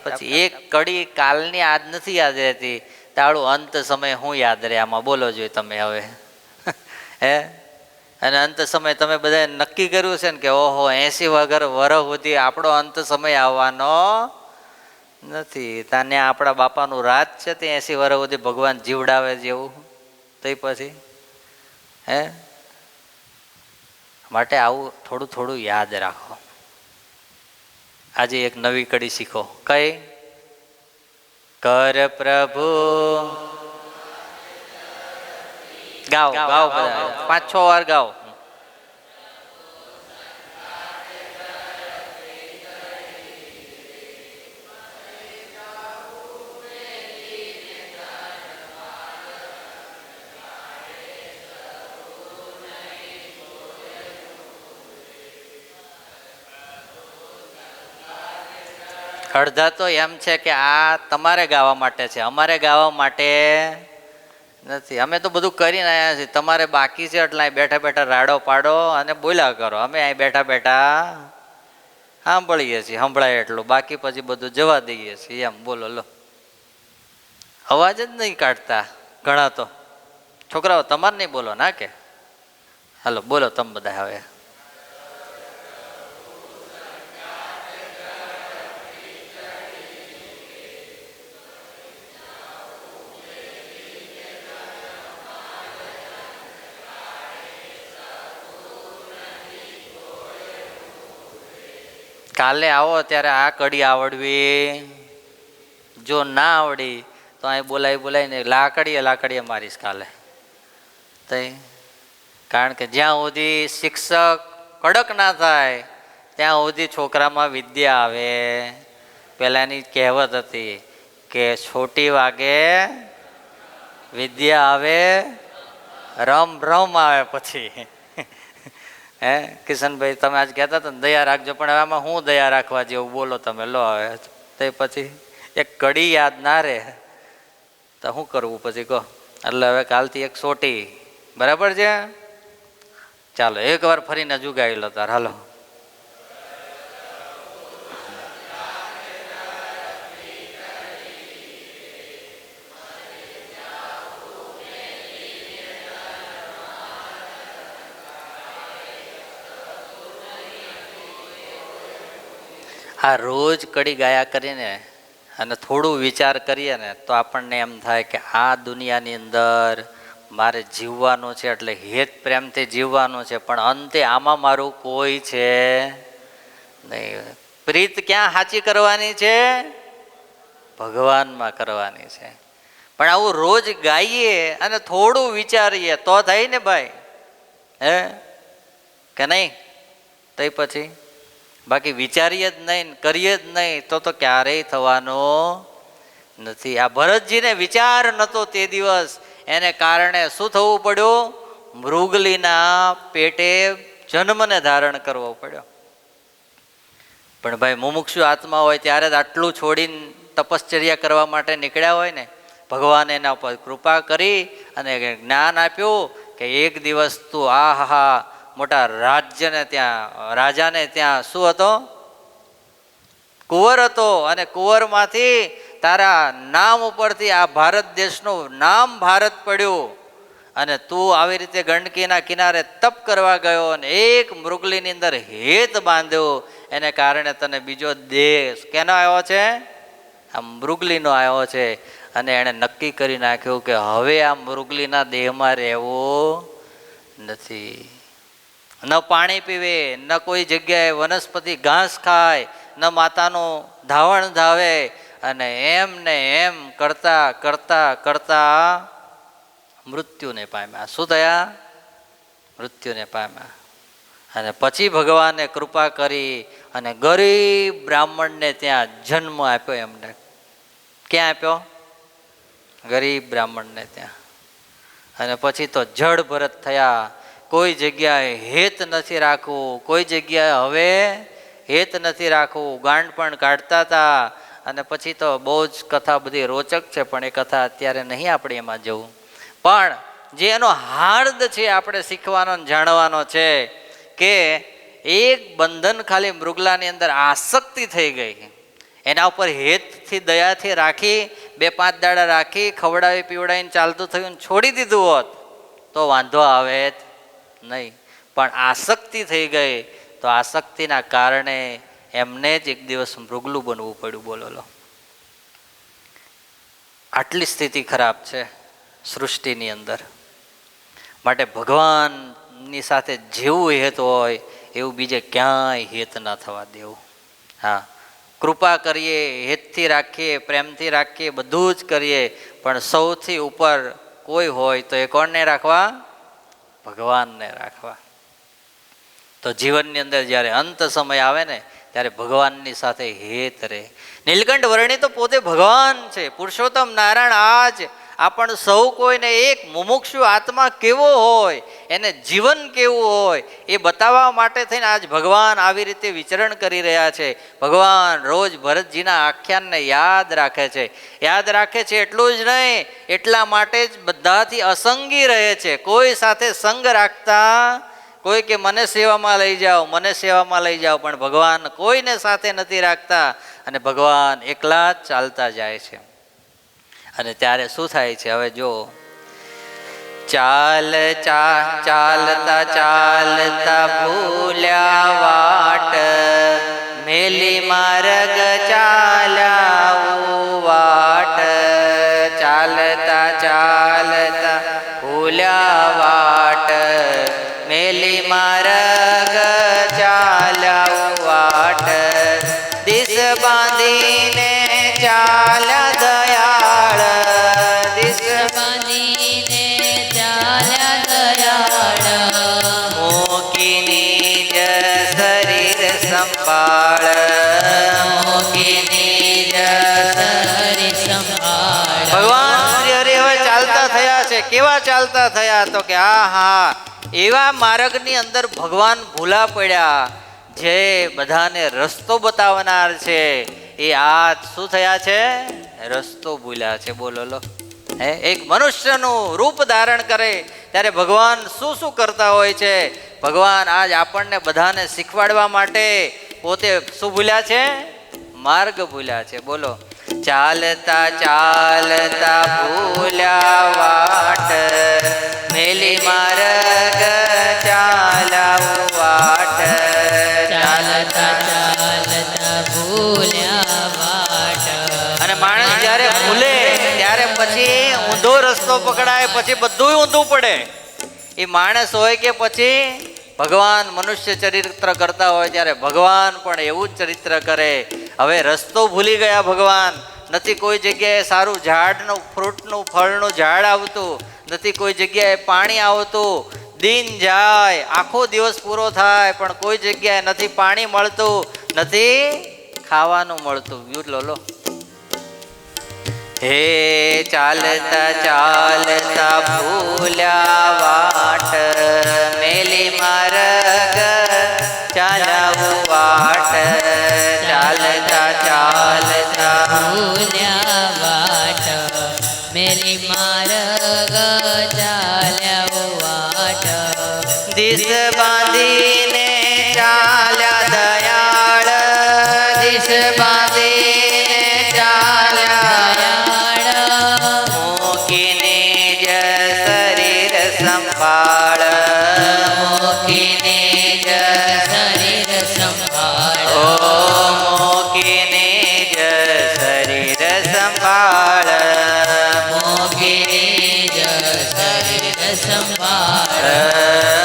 A: પછી એક કડી કાલની આજ નથી યાદ રહેતી, તાળું અંત સમય હું યાદ રહે આમાં? બોલો જોઈએ તમે હવે. હે, અને અંત સમય તમે બધા નક્કી કર્યું છે ને કે ઓહો 80 વર્ષ સુધી આપણો અંત સમય આવવાનો નથી. તાને આપણા બાપાનું રાજ છે તે 80 વર્ષ સુધી ભગવાન જીવડાવે જેવું. તો પછી હે, માટે આવું થોડું થોડું યાદ રાખો. આજે એક નવી કડી શીખો. કઈ? કર પ્રભુ ગાઓ ગાઓ, બધા 5-6 વાર ગાઓ. અડધા તો એમ છે કે આ તમારે ગાવા માટે છે, અમારે ગાવા માટે નથી. અમે તો બધું કરીને આવ્યા છીએ, તમારે બાકી છે એટલે અહીં બેઠા બેઠા રાડો પાડો અને બોલ્યા કરો. અમે અહીં બેઠા બેઠા સાંભળીએ છીએ, સંભળાય એટલું, બાકી પછી બધું જવા દઈએ છીએ એમ. બોલો લો, અવાજ જ નહીં કાઢતા ઘણા તો. છોકરાઓ તમારે નહીં બોલો ના કે? હાલો બોલો તમે બધા હવે. કાલે આવો ત્યારે આ કડી આવડવી, જો ના આવડી તો અહીં બોલાવીને લાકડીએ મારીશ કાલે. કારણ કે જ્યાં સુધી શિક્ષક કડક ના થાય ત્યાં સુધી છોકરામાં વિદ્યા આવે. પહેલાંની કહેવત હતી કે છોટી વાગે વિદ્યા આવે, રમ રમ આવે પછી. હે કિશનભાઈ તમે આજ કહેતા હતા ને દયા રાખજો, પણ હવે આમાં હું દયા રાખવા જેવું બોલો તમે લો. હવે તે પછી એક કડી યાદ ના રહે તો શું કરવું પછી કહો. એટલે હવે કાલથી એક સોટી, બરાબર છે? ચાલો એકવાર ફરીને જુગાવી લો તાર. હાલો આ રોજ કડી ગાયા કરીને અને થોડું વિચાર કરીએ ને તો આપણને એમ થાય કે આ દુનિયાની અંદર મારે જીવવાનું છે, એટલે હેત પ્રેમથી જીવવાનું છે, પણ અંતે આમાં મારું કોઈ છે નહીં. પ્રીત ક્યાં સાચી કરવાની છે? ભગવાનમાં કરવાની છે. પણ આવું રોજ ગાઈએ અને થોડું વિચારીએ તો થાય ને ભાઈ, હે કે નહીં? તો પછી બાકી વિચારીએ જ નહીં, કરીએ જ નહીં તો ક્યારેય થવાનો નથી. આ ભરતજીને વિચાર નહોતો તે દિવસ, એને કારણે શું થવું પડ્યું? મૃગલીના પેટે જન્મને ધારણ કરવો પડ્યો. પણ ભાઈ મુમુક્ષુ આત્મા હોય ત્યારે જ આટલું છોડીને તપશ્ચર્યા કરવા માટે નીકળ્યા હોય ને, ભગવાન એના ઉપર કૃપા કરી અને જ્ઞાન આપ્યું કે એક દિવસ તું આહા મોટા રાજ્યને ત્યાં, રાજાને ત્યાં શું હતો? કુંવર હતો, અને કુંવરમાંથી તારા નામ ઉપરથી આ ભારત દેશનું નામ ભારત પડ્યું, અને તું આવી રીતે ગંડકીના કિનારે તપ કરવા ગયો અને એક મૃગલીની અંદર હેત બાંધ્યો, એને કારણે તને બીજો દેશ કેનો આવ્યો છે? આ મૃગલીનો આવ્યો છે. અને એણે નક્કી કરી નાખ્યું કે હવે આ મૃગલીના દેહમાં રહેવું નથી. ન પાણી પીવે, ન કોઈ જગ્યાએ વનસ્પતિ ઘાસ ખાય, ન માતાનું ધાવણ ધાવે, અને એમ ને એમ કરતા કરતા કરતા મૃત્યુને પામ્યા. શું થયા? મૃત્યુને પામ્યા. અને પછી ભગવાને કૃપા કરી અને ગરીબ બ્રાહ્મણને ત્યાં જન્મ આપ્યો. એમને ક્યાં આપ્યો? ગરીબ બ્રાહ્મણને ત્યાં. અને પછી તો જડ ભરત થયા. કોઈ જગ્યાએ હેત નથી રાખવું, કોઈ જગ્યાએ હવે હેત નથી રાખવું, ગાંડ પણ કાઢતા હતા. અને પછી તો બહુ જ કથા બધી રોચક છે, પણ એ કથા અત્યારે નહીં આપણે એમાં જવું. પણ જે એનો હાર્દ છે આપણે શીખવાનો જાણવાનો છે કે એક બંધન ખાલી મૃગલાની અંદર આસક્તિ થઈ ગઈ, એના ઉપર હેતથી દયાથી રાખી 2-5 દાડા રાખી ખવડાવી પીવડાવીને ચાલતું થયું છોડી દીધું હોત તો વાંધો આવે નહીં. પણ આસક્તિ થઈ ગઈ તો આસક્તિના કારણે એમને જ એક દિવસ મૃગલું બનવું પડ્યું. બોલો લો, આટલી સ્થિતિ ખરાબ છે સૃષ્ટિની અંદર. માટે ભગવાનની સાથે જેવું હેત હોય એવું બીજે ક્યાંય હેત ના થવા દેવું. હા, કૃપા કરીએ, હેતથી રાખીએ, પ્રેમથી રાખીએ, બધું જ કરીએ, પણ સૌથી ઉપર કોઈ હોય તો એ કોણને રાખવા? ભગવાનને રાખવા. તો જીવનની અંદર જ્યારે અંત સમય આવે ને ત્યારે ભગવાનની સાથે હેત રહે. નીલકંઠ વર્ણિ તો પોતે ભગવાન છે, પુરુષોત્તમ નારાયણ. આજ આપણ સૌ કોઈને એક મુમુક્ષુ આત્મા કેવો હોય, એને જીવન કેવું હોય એ બતાવવા માટે થઈને આજ ભગવાન આવી રીતે વિચરણ કરી રહ્યા છે. ભગવાન રોજ ભરતજીના આખ્યાનને યાદ રાખે છે. યાદ રાખે છે એટલું જ નહીં, એટલા માટે જ બધાથી અસંગી રહે છે. કોઈ સાથે સંગ રાખતા, કોઈ કે મને સેવામાં લઈ જાઓ, મને સેવામાં લઈ જાઓ, પણ ભગવાન કોઈને સાથે નથી રાખતા અને ભગવાન એકલા જ ચાલતા જાય છે. અને ત્યારે શું થાય છે હવે જો, ચાલતા ચાલતા ભૂલ્યા વાટ, મેલી માર્ગ ચાલ્યા વાટ. ચાલતા ચાલતા ભૂલ્યા વાટ, મેલી માર્ગ ચાલ્યા વાટ. દિશ બાંધીને ચાલ્યા દયાળ, દિશ
B: બાંધીને ચાલ્યા દયાળ,
A: મૂકીની જ શરીર સંભાળ,
B: મોગીની જ શરીર સંભાળ.
A: ભગવાન શ્રી હરિ હવે ચાલતા થયા છે. કેવા ચાલતા થયા? તો કે હા એવા માર્ગની અંદર ભગવાન ભૂલા પડ્યા જે બધાને રસ્તો બતાવનાર છે. એ આ શું થયા છે? રસ્તો ભૂલ્યા છે. બોલો લો. એક મનુષ્યનું રૂપ ધારણ કરે ત્યારે ભગવાન શું શું કરતા હોય છે? ભગવાન આજ આપણને બધાને શીખવાડવા માટે પોતે શું ભૂલ્યા છે? માર્ગ ભૂલ્યા છે. બોલો. ચાલતા ચાલતા ભૂલ્યા વાટ, મેલી માર્ગ ચાલ્યા વાટ.
B: ચાલતા ચાલતા ભૂલ્યા વાટ.
A: અને માણસ જ્યારે ભૂલે ત્યારે પછી ઊંધો રસ્તો પકડાય, પછી બધું ઊંધું પડે. એ માણસ હોય કે પછી ભગવાન મનુષ્ય ચરિત્ર કરતા હોય ત્યારે ભગવાન પણ એવું જ ચરિત્ર કરે. હવે રસ્તો ભૂલી ગયા ભગવાન. નથી કોઈ જગ્યાએ સારું ઝાડનું ફ્રૂટનું ફળનું ઝાડ આવતું, નથી કોઈ જગ્યાએ પાણી આવતું. દિન જાય, આખો દિવસ પૂરો થાય, પણ કોઈ જગ્યાએ નથી પાણી મળતું, નથી ખાવાનું મળતું. લો લો. હે ચાલતા ચાલતા ભૂલ્યા વાટ, મેલી માર્ગ ચાલ્યા વાટ. ચાલતા ચાલતા
B: ભૂલ્યા વાટ, મેલી માર્ગ ચાલ્યા વાટ.
A: દિશ બાંધીને ચાલ્યા દયાળ, દિશ બાંધીને ચાલ્યા
B: દયાળ,
A: મૂકીને જ શરીર સંભાળ,
B: મોગીને જ શરીર સંભાળ.
A: ઓ મૂકીને જ શરીર સંભાળ,
B: મોગીને જ શરીર સંભાળ.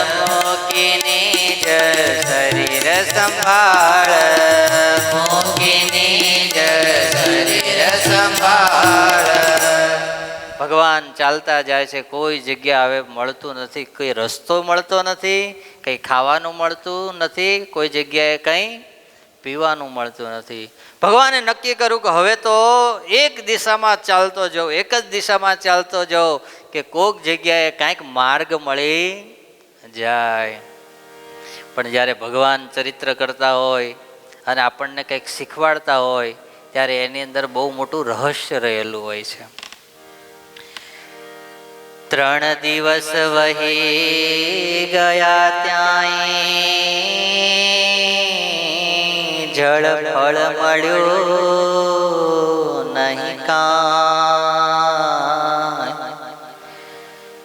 A: મૂકીને જ શરીર સંભાળ,
B: મોગીને જ શરીર
A: સંભાળ. ભગવાન ચાલતા જાય છે. કોઈ જગ્યા હવે મળતું નથી, કોઈ રસ્તો મળતો નથી, કંઈ ખાવાનું મળતું નથી, કોઈ જગ્યાએ કંઈ પીવાનું મળતું નથી. ભગવાને નક્કી કર્યું કે હવે તો એક દિશામાં ચાલતો જાઉં, એક જ દિશામાં ચાલતો જાઉં કે કોઈક જગ્યાએ કાંઈક માર્ગ મળી જાય. પણ જ્યારે ભગવાન ચરિત્ર કરતા હોય અને આપણને કંઈક શીખવાડતા હોય ત્યારે એની અંદર બહુ મોટું રહસ્ય રહેલું હોય છે. 3 દિવસ વહી ગયા ત્યાંય, જળ ફળ મળ્યું નહીં કાંઈ.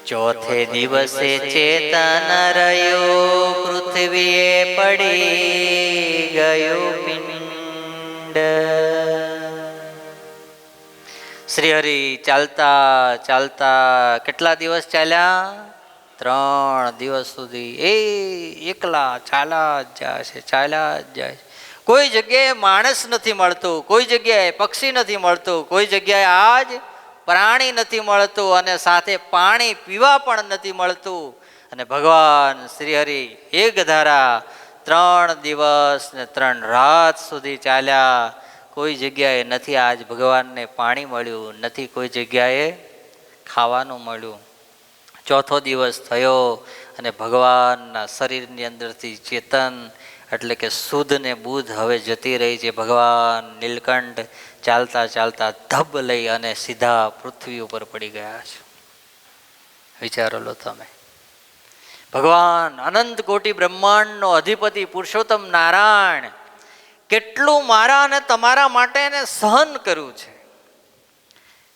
A: ચોથે દિવસે ચેતન રહ્યું, પૃથ્વીએ પડી ગયું પિંડ. શ્રી હરિ ચાલતા ચાલતા કેટલા દિવસ ચાલ્યા? 3 દિવસ સુધી એકલા ચાલ્યા જ જાય છે, ચાલ્યા જ જાય છે. કોઈ જગ્યાએ માણસ નથી મળતું, કોઈ જગ્યાએ પક્ષી નથી મળતું, કોઈ જગ્યાએ આજ પ્રાણી નથી મળતું, અને સાથે પાણી પીવા પણ નથી મળતું. અને ભગવાન શ્રી હરિ એક ધારા 3 દિવસ ને 3 રાત સુધી ચાલ્યા. કોઈ જગ્યાએ નથી આજ ભગવાનને પાણી મળ્યું, નથી કોઈ જગ્યાએ ખાવાનું મળ્યું. ચોથો દિવસ થયો અને ભગવાનના શરીરની અંદરથી ચેતન એટલે કે શુદ્ધ ને બુદ્ધ હવે જતી રહી છે. ભગવાન નીલકંઠ ચાલતા ચાલતા ધબ લઈ અને સીધા પૃથ્વી ઉપર પડી ગયા છે. વિચારો લો તમે. ભગવાન અનંત કોટી બ્રહ્માંડનો અધિપતિ પુરુષોત્તમ નારાયણ કેટલું મારા અને તમારા માટે એને સહન કર્યું છે.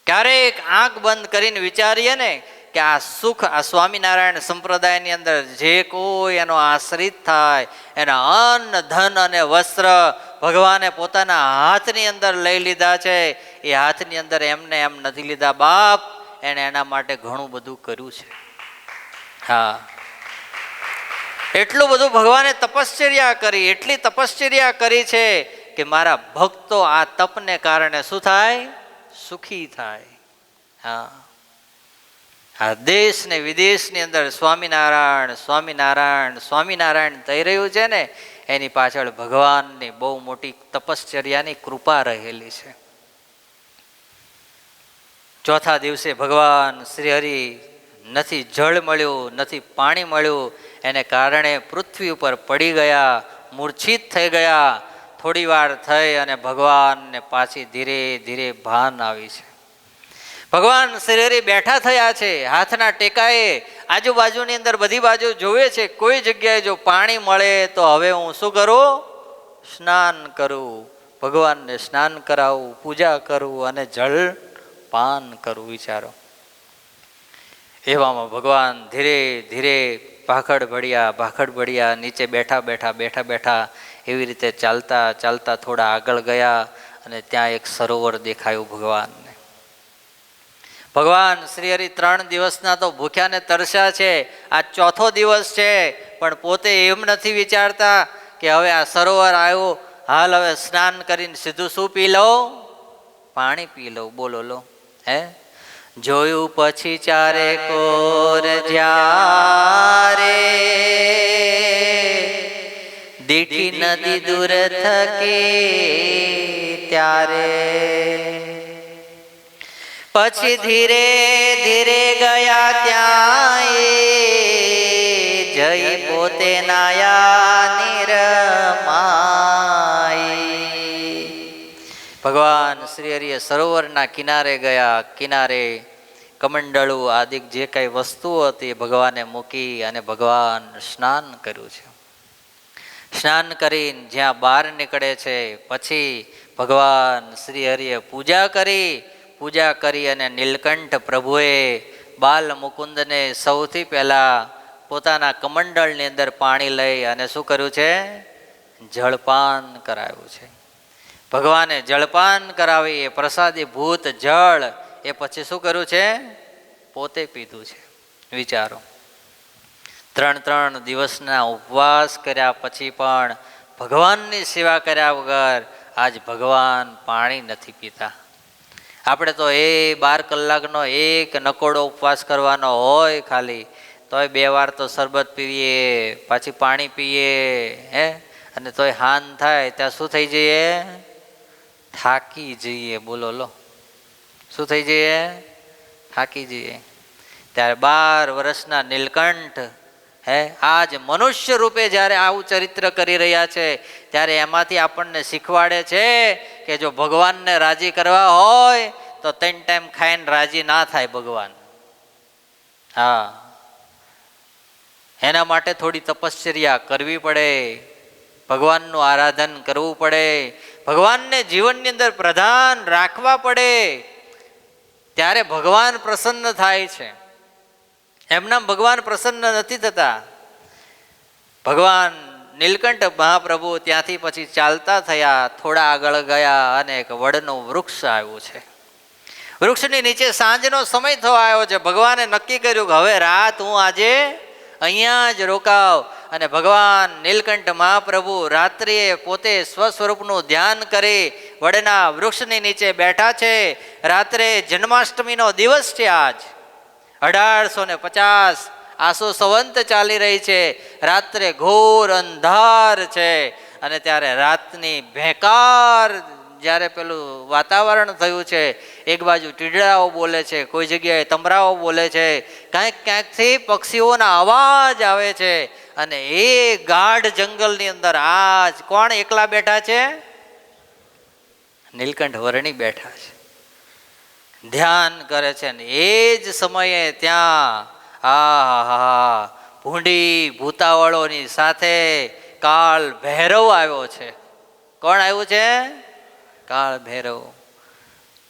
A: ક્યારેક આંખ બંધ કરીને વિચારીએ ને કે આ સુખ આ સ્વામિનારાયણ સંપ્રદાયની અંદર જે કોઈ એનો આશ્રિત થાય એના અન્ન ધન અને વસ્ત્ર ભગવાને પોતાના હાથની અંદર લઈ લીધા છે. એ હાથની અંદર એમને એમ નથી લીધા બાપ, એણે એના માટે ઘણું બધું કર્યું છે. હા, એટલું બધું ભગવાને તપશ્ચર્યા કરી, એટલી તપશ્ચર્યા કરી છે કે મારા ભક્તો આ તપને કારણે શું થાય? સુખી થાય. હા, આ દેશ ને વિદેશની અંદર સ્વામિનારાયણ સ્વામિનારાયણ સ્વામિનારાયણ થઈ રહ્યું છે ને, એની પાછળ ભગવાનની બહુ મોટી તપશ્ચર્યાની કૃપા રહેલી છે. ચોથા દિવસે ભગવાન શ્રી હરિ નથી જળ મળ્યું, નથી પાણી મળ્યું, એને કારણે પૃથ્વી ઉપર પડી ગયા, મૂર્છિત થઈ ગયા. થોડી વાર થઈ અને ભગવાનને પાછી ધીરે ધીરે ભાન આવી છે. ભગવાન શ્રી હરિ બેઠા થયા છે, હાથના ટેકાએ આજુબાજુની અંદર બધી બાજુ જોવે છે. કોઈ જગ્યાએ જો પાણી મળે તો હવે હું શું કરું? સ્નાન કરું, ભગવાનને સ્નાન કરાવું, પૂજા કરું અને જળ પાન કરું. વિચારો, એવામાં ભગવાન ધીરે ધીરે ભાખડ ભળિયા નીચે બેઠા બેઠા એવી રીતે ચાલતા ચાલતા થોડા આગળ ગયા અને ત્યાં એક સરોવર દેખાયું ભગવાનને. ભગવાન શ્રી હરિ 3 દિવસના તો ભૂખ્યા ને તરસ્યા છે, આ ચોથો દિવસ છે, પણ પોતે એમ નથી વિચારતા કે હવે આ સરોવર આવ્યું, હાલ હવે સ્નાન કરીને સીધું શું પી લઉં? પાણી પી લઉં. બોલો લો, હે? જોયું પછી ચારે કોર જ્યારે દીઠી નદી દૂર થકી ત્યારે, પછી ધીરે ધીરે ગયા ત્યાં જઈ પોતે નાયા નિરમાઈ. ભગવાન શ્રી હરિએ સરોવરના કિનારે ગયા. કિનારે કમંડળું આદિક જે કઈ વસ્તુઓ હતી ભગવાને મૂકી અને ભગવાન સ્નાન કર્યું છે. સ્નાન કરીને જ્યાં બહાર નીકળે છે પછી ભગવાન શ્રી હરિએ પૂજા કરી અને નીલકંઠ પ્રભુએ બાલ મુકુંદને સૌથી પહેલા પોતાના કમંડળની અંદર પાણી લઈ અને શું કર્યું છે? જળપાન કરાવ્યું છે. ભગવાને જળપાન કરાવી, એ પ્રસાદી ભૂત જળ એ પછી શું કર્યું છે? પોતે પીધું છે. વિચારો, 3 દિવસના ઉપવાસ કર્યા પછી પણ ભગવાનની સેવા કર્યા વગર આજ ભગવાન પાણી નથી પીતા. આપણે તો 12 કલાકનો એક નકોડો ઉપવાસ કરવાનો હોય ખાલી, તોય 2 વાર તો શરબત પીવીએ, પાછી પાણી પીએ, હે? અને તોય હાન થાય ત્યાં શું થઈ જઈએ? થાકી જઈએ. બોલો લો, શું થઈ જઈએ? થાકી જઈએ. ત્યારે 12 વર્ષના નીલકંઠ, હે, આજ મનુષ્ય રૂપે જ્યારે આવું ચરિત્ર કરી રહ્યા છે ત્યારે એમાંથી આપણને શીખવાડે છે કે જો ભગવાનને રાજી કરવા હોય તો 3 ટાઈમ ખાઈને રાજી ના થાય ભગવાન. હા, એના માટે થોડી તપશ્ચર્યા કરવી પડે, ભગવાનનું આરાધન કરવું પડે, ભગવાનને જીવનની અંદર પ્રધાન રાખવા પડે, ત્યારે ભગવાન પ્રસન્ન થાય છે. એમના ભગવાન પ્રસન્ન નથી થતા. ભગવાન નીલકંઠ મહાપ્રભુ ત્યાંથી પછી ચાલતા થયા, થોડા આગળ ગયા અને એક વડનું વૃક્ષ આવ્યું છે. વૃક્ષની નીચે સાંજનો સમય થવા આવ્યો છે. ભગવાને નક્કી કર્યું કે હવે રાત હું આજે અહીંયા જ રોકાવ. અને ભગવાન નીલકંઠ મહાપ્રભુ રાત્રિએ પોતે સ્વસ્વરૂપનું ધ્યાન કરી વડના વૃક્ષની નીચે બેઠા છે. રાત્રે જન્માષ્ટમીનો દિવસ છે. આજ 1850 આસો સંવંત ચાલી રહી છે. રાત્રે ઘોર અંધાર છે અને ત્યારે રાતની ભેંકાર જ્યારે પેલું વાતાવરણ થયું છે, એક બાજુ ટીડડાઓ બોલે છે, કોઈ જગ્યાએ તમરાઓ બોલે છે, ક્યાંકથી પક્ષીઓના અવાજ આવે છે. અને એ ગાઢ જંગલની અંદર આજ કોણ એકલા બેઠા છે? નીલકંઠ વર્ણી બેઠા છે, ધ્યાન કરે છે. ને એ જ સમયે ત્યાં ભૂંડી ભૂતાવળોની સાથે કાળ ભૈરવ આવ્યો છે. કોણ આવ્યું છે? કાળ ભૈરવ.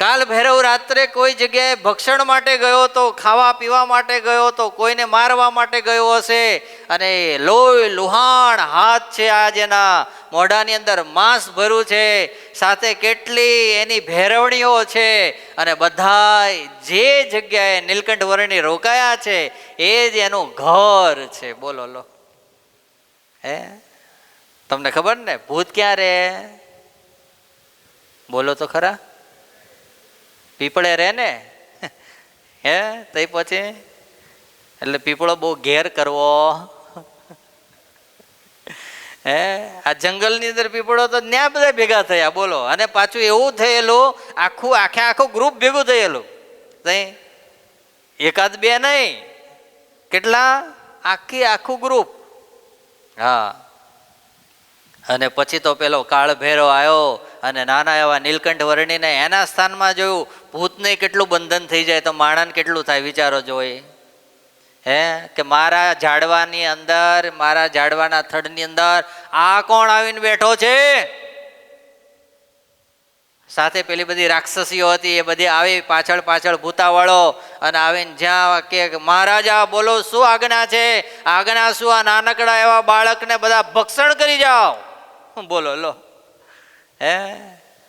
A: કાલ ભૈરવ રાત્રે કોઈ જગ્યાએ ભક્ષણ માટે ગયો તો, ખાવા પીવા માટે ગયો તો, કોઈને મારવા માટે ગયો હશે, અને લોહી લુહાણ હાથ છે, આ જેના મોઢાની અંદર માંસ ભર્યું છે, સાથે કેટલી એની ભેરવણીઓ છે, અને બધા જે જગ્યાએ નીલકંઠ વર્ણી રોકાયા છે એ જ એનું ઘર છે. બોલો લો, હે તમને ખબર ને ભૂત ક્યાં રે? બોલો તો ખરા. પીપળે રહે ને, હે તઈ પછી એટલે પીપળો બહુ ઘેર કરવો, હે આ જંગલની અંદર પીપળો તો ત્યાં બધા ભેગા થયા. બોલો, અને પાછું એવું થયેલું આખું ગ્રુપ ભેગું થયેલું, તઈ એકાદ બે નહીં, કેટલા આખું ગ્રુપ. હા, અને પછી તો પેલો કાળ ભૈરવ આવ્યો અને નાના એવા નીલકંઠ વર્ણીને એના સ્થાનમાં જોયું. ભૂતને કેટલું બંધન થઈ જાય તો માણસને કેટલું થાય વિચારો જોઈ. હે કે મારા ઝાડવાની અંદર, મારા ઝાડવાના થડની અંદર આ કોણ આવીને બેઠો છે? સાથે પેલી બધી રાક્ષસીઓ હતી એ બધી આવી પાછળ પાછળ ભૂતાવાળો, અને આવીને જ્યાં કે મહારાજા બોલો શું આજ્ઞા છે? આજ્ઞા શું? આ નાનકડા એવા બાળકને બધા ભક્ષણ કરી જાઓ. બોલો લો, હે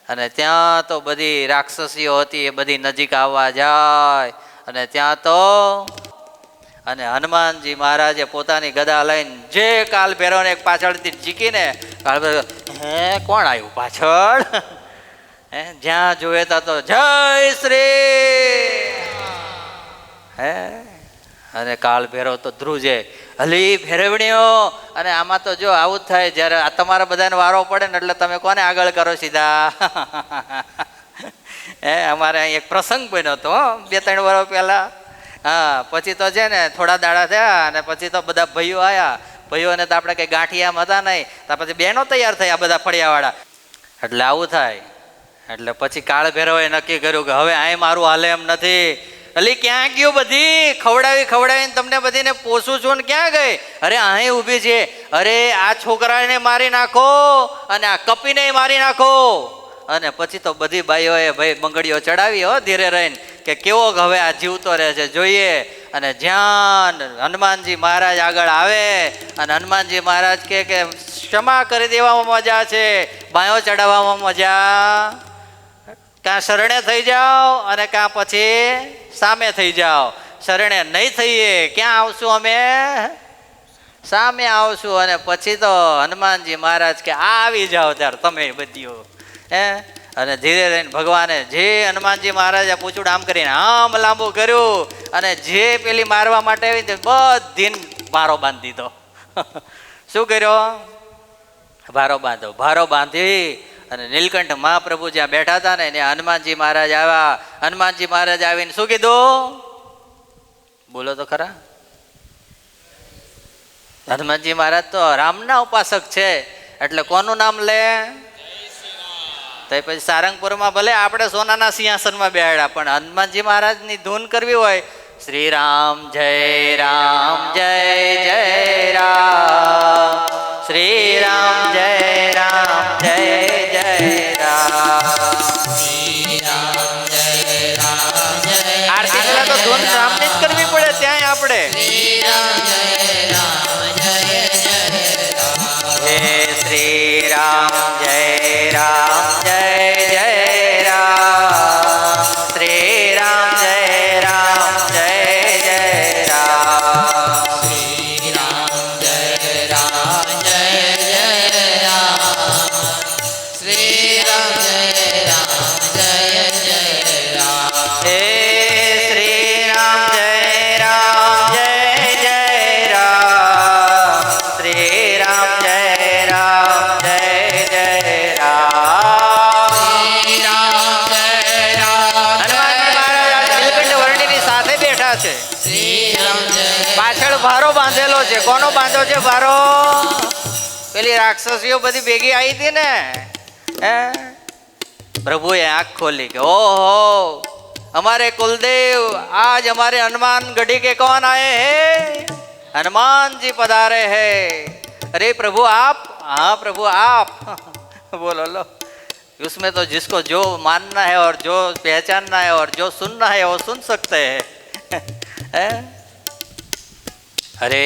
A: અને ત્યાં તો બધી રાક્ષસીઓ હતી એ બધી નજીક આવવા જાય, અને ત્યાં તો અને હનુમાનજી મહારાજે પોતાની ગદા લઈને જે કાલ ભૈરવને એક પાછળથી ઝીકીને, કાલ ભૈરવ હે કોણ આવ્યું પાછળ? હે જ્યાં જોયે તો જય શ્રી, હે અને કાળ ભૈરવ તો ધ્રુજે, હલી ભૈરવણીઓ. અને આમાં તો જો આવું જ થાય, જ્યારે આ તમારા બધાને વારો પડે ને એટલે તમે કોને આગળ કરો સીધા. હે અમારે અહીં એક પ્રસંગ બન્યો હતો 2-3 વર્ષ પહેલા. હા, પછી તો છે ને થોડા દાડા થયા અને પછી તો બધા ભાઈઓ આવ્યા. ભાઈઓને તો આપણે કંઈ ગાંઠિયામ હતા નહીં, તો પછી બહેનો તૈયાર થયા બધા ફળિયાવાળા. એટલે આવું થાય. એટલે પછી કાળ ભૈરવે નક્કી કર્યું કે હવે અહીં મારું હાલે એમ નથી. અલી ક્યાં ગયું? બધી ખવડાવીને તમને બધીને પોસું છું ને ક્યાં ગઈ? અરે અહીં ઊભી છે. અરે આ છોકરાને મારી નાખો અને આ કપીને મારી નાખો. અને પછી તો બધી બાઈઓએ ભાઈ બંગડીઓ ચડાવી હો ધીરે રહીને, કે કેવો હવે આ જીવતો રહે છે જોઈએ. અને જ્યાં હનુમાનજી મહારાજ આગળ આવે અને હનુમાનજી મહારાજ કે ક્ષમા કરી દેવામાં મજા છે, બાયો ચડાવવામાં મજા, કાં શરણે થઈ જાઓ અને કાં પછી સામે થઈ જાઓ. શરણે નહીં થઈએ ક્યાં આવશું અમે? સામે આવશું. અને પછી તો હનુમાનજી મહારાજ કે આવી જાઓ ત્યારે તમે બધીઓ, હે અને ધીરે રહીને ભગવાને જે હનુમાનજી મહારાજે પૂછડું આમ કરીને આમ લાંબુ કર્યું, અને જે પેલી મારવા માટે આવી બધીને ભારો બાંધી દીધો. શું કર્યો? ભારો બાંધો. ભારો બાંધી અને નીલકંઠ મહાપ્રભુ જ્યાં બેઠા હતા ને ત્યાં હનુમાનજી મહારાજ આવ્યા. હનુમાનજી મહારાજ આવીને શું કીધું? બોલો તો ખરા. હનુમાનજી મહારાજ તો રામના ઉપાસક છે, એટલે કોનું નામ લે? તો પછી સારંગપુરમાં ભલે આપણે સોનાના સિંહાસનમાં બેહાડ્યા, પણ હનુમાનજી મહારાજની ધૂન કરવી હોય, શ્રી રામ જય રામ જય જય રામ, શ્રી રામ જય રામ જય જય રામ,
B: શ્રી રામ જય રામ જય.
A: આરતી પહેલા તો ધૂન રામની જ કરવી પડે ત્યાં આપણે.
B: શ્રી રામ જય રામ જય જય રામ.
A: હે શ્રી રામ જય રામ જય જય રામ, શ્રી રામ જય રામ જય જય રામ,
B: શ્રી રામ જય રામ જય જય રામ. શ્રી રામ જય રામ જય જય રામ.
A: હે શ્રી રામ જય રામ જય જય રામ, શ્રી રામ જય રામ જય જય રામ.
B: શ્રી રામ જય રામ
A: હનુમાનજી મહારાજ આ નીલકંઠ વર્ણીની સાથે બેઠા છે.
B: શ્રી રામ જય.
A: પાછળ ભારો બાંધેલો છે. કોનો બાંધો છે ભારો? પેલી રાક્ષસીઓ બધી ભેગી આવી હતી ને, હે પ્રભુએ આંખ ખોલી કે ઓહો हमारे कुलदेव आज हमारे हनुमान गढ़ी के कौन आए हैं? हनुमान जी पधारे हैं. अरे प्रभु आप? हाँ प्रभु आप. बोलो लो. उसमें तो जिसको जो मानना है और जो पहचानना है और जो सुनना है वो सुन सकते हैं. અરે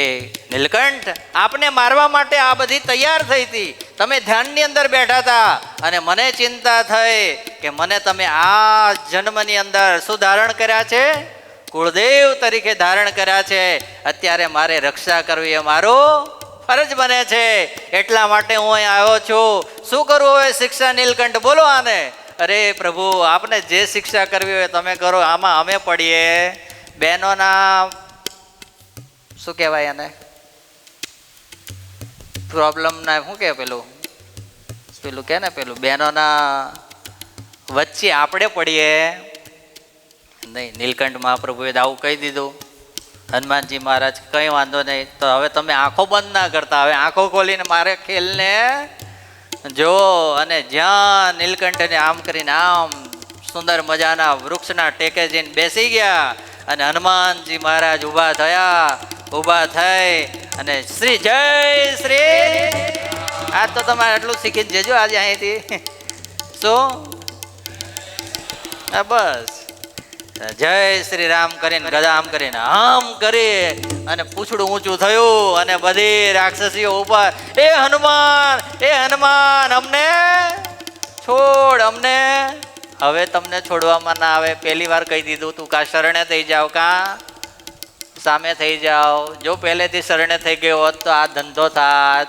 A: નીલકંઠ, આપને મારવા માટે આ બધી તૈયાર થઈ હતી. તમે ધ્યાનની અંદર બેઠા હતા અને મને ચિંતા થઈ કે મને તમે આ જન્મની અંદર શું ધારણ કર્યા છે? કુળદેવ તરીકે ધારણ કર્યા છે. અત્યારે મારે રક્ષા કરવી એ મારો ફરજ બને છે. એટલા માટે હું અહીં આવ્યો છું. શું કરવું હવે શિક્ષા? નીલકંઠ બોલો આને. અરે પ્રભુ, આપને જે શિક્ષા કરવી હોય તમે કરો, આમાં અમે પડીએ. બહેનોના શું કહેવાય એને, પ્રોબ્લેમના શું કહે પેલું કે ને પેલું બહેનોના વચ્ચે આપણે પડીએ નહીં. નીલકંઠ મહાપ્રભુએ આવું કહી દીધું. હનુમાનજી મહારાજ કંઈ વાંધો નહીં, તો હવે તમે આંખો બંધ ના કરતા, હવે આંખો ખોલીને મારે ખેલને જો. અને જ્યાં નીલકંઠને આમ કરીને આમ સુંદર મજાના વૃક્ષના ટેકે જઈને બેસી ગયા અને હનુમાનજી મહારાજ ઊભા થયા. ઊભા થઈ અને શ્રી જય શ્રી, આજ તો તમારે એટલું શીખીને જજો આજે અહીંથી. શું? બસ જય શ્રી રામ કરીને ગદા આમ કરીને આમ કરી અને પૂછડું ઊંચું થયું અને બધી રાક્ષસીઓ ઉપર, એ હનુમાન અમને છોડ, અમને હવે તમને છોડવામાં ના આવે. પહેલી વાર કહી દીધું તું, કા શરણે થઈ જાવ, કા સામે થઈ જાઓ. જો પહેલેથી શરણે થઈ ગયો હોત તો આ ધંધો થાત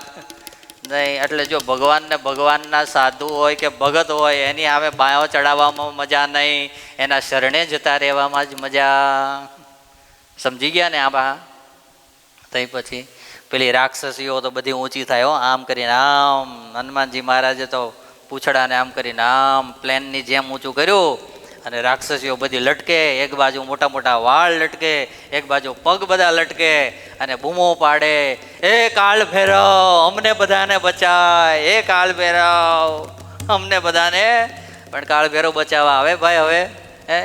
A: નહીં. એટલે જો ભગવાનના સાધુ હોય કે ભગત હોય એની સામે બાયો ચડાવવામાં મજા નહીં, એના શરણે જતા રહેવામાં જ મજા. સમજી ગયા ને? આમાં તઈ પછી પેલી રાક્ષસીઓ તો બધી ઊંચી થાય આમ કરીને આમ. હનુમાનજી મહારાજે તો પૂંછડાને આમ કરીને આમ પ્લેનની જેમ ઊંચું કર્યું અને રાક્ષસીઓ બધી લટકે. એક બાજુ મોટા મોટા વાળ લટકે, એક બાજુ પગ બધા લટકે અને બૂમો પાડે, એ કાળ ભૈરવ અમને બધાને બચાય, એ કાળ ભૈરવ અમને બધાને. પણ કાળ ભૈરવ બચાવવા આવે ભાઈ. હવે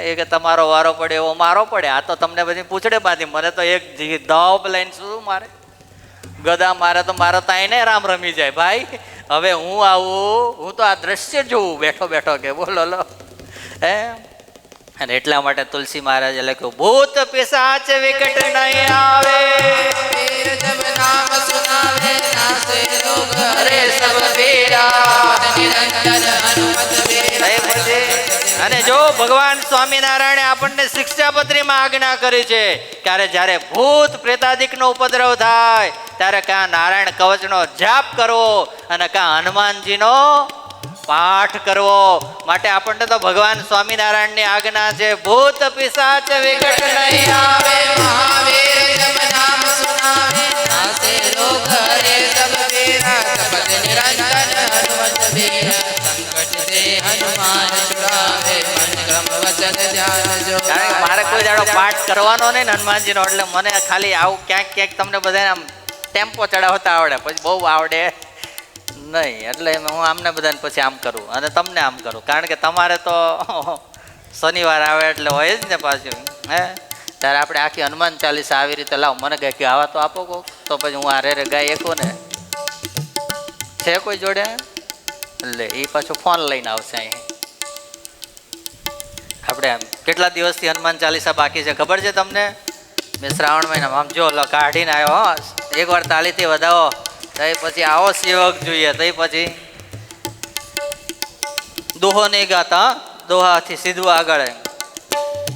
A: એ કે તમારો વારો પડે એવો મારો પડે. આ તો તમને બધી પૂછડે બાંધી, મને તો એક દાવ લઈને શું મારે? ગદા મારે તો મારો તાઈને રામ રમી જાય ભાઈ. હવે હું આવું, હું તો આ દ્રશ્ય જોઉં બેઠો બેઠો કે બોલો લો. અને એટલા માટે તુલસી મહારાજે લખ્યું, ભૂત પિશાચ વિકટ નહીં આવે,
B: जब नाम सुनावे नासे रोग
A: અરે સબ પીરા.
B: निरंजन हनुमत वीरा.
A: અને જો ભગવાન સ્વામિનારાયણે આપણને શિક્ષાપત્રીમાં આજ્ઞા કરી છે ત્યારે જ્યારે ભૂત પ્રેતાદિકનો ઉપદ્રવ થાય ત્યારે કાં નારાયણ કવચનો જાપ કરવો અને કાં હનુમાનજીનો પાઠ કરવો. માટે આપણને તો ભગવાન સ્વામિનારાયણની આજ્ઞા છે, ભૂત પિશાચ વિકટ નહીં આવે.
B: महावीर जब नाम सुनावे नासे रोग हरे सब पीरा. तपत निरंजन हनुमत वीरा. संकट से हनुमान छुड़ावे मन क्रम वचन ध्यान जो.
A: કારણ કે મારે કોઈ દાડો પાઠ કરવાનો નહીં ને હનુમાનજીનો, એટલે મને ખાલી આવું ક્યાંક ક્યાંક તમને બધાને આમ ટેમ્પો ચડાવતા આવડે, પછી બહુ આવડે નહીં. એટલે હું આમને બધાને પછી આમ કરું અને તમને આમ કરું. કારણ કે તમારે તો શનિવાર આવે એટલે હોય જ ને પાછું. ત્યારે આપણે આખી હનુમાન ચાલીસા આવી રીતે લાવ, મને કહે કે આવા તો આપો કોક, તો પછી હું આ રે ગાઈ એકું ને. છે કોઈ જોડે? એટલે એ પાછું ફોન લઈને આવશે અહીં. આપણે આમ કેટલા દિવસથી હનુમાન ચાલીસા બાકી છે ખબર છે તમને? મેં શ્રાવણ મહિનામાં આમ જો કાઢીને આવ્યો. એકવાર તાલીથી વધાવો તઈ પછી આવો સેવક જોઈએ. તઈ પછી દોહો નહીં ગાતા, દોહાથી સીધું આગળ.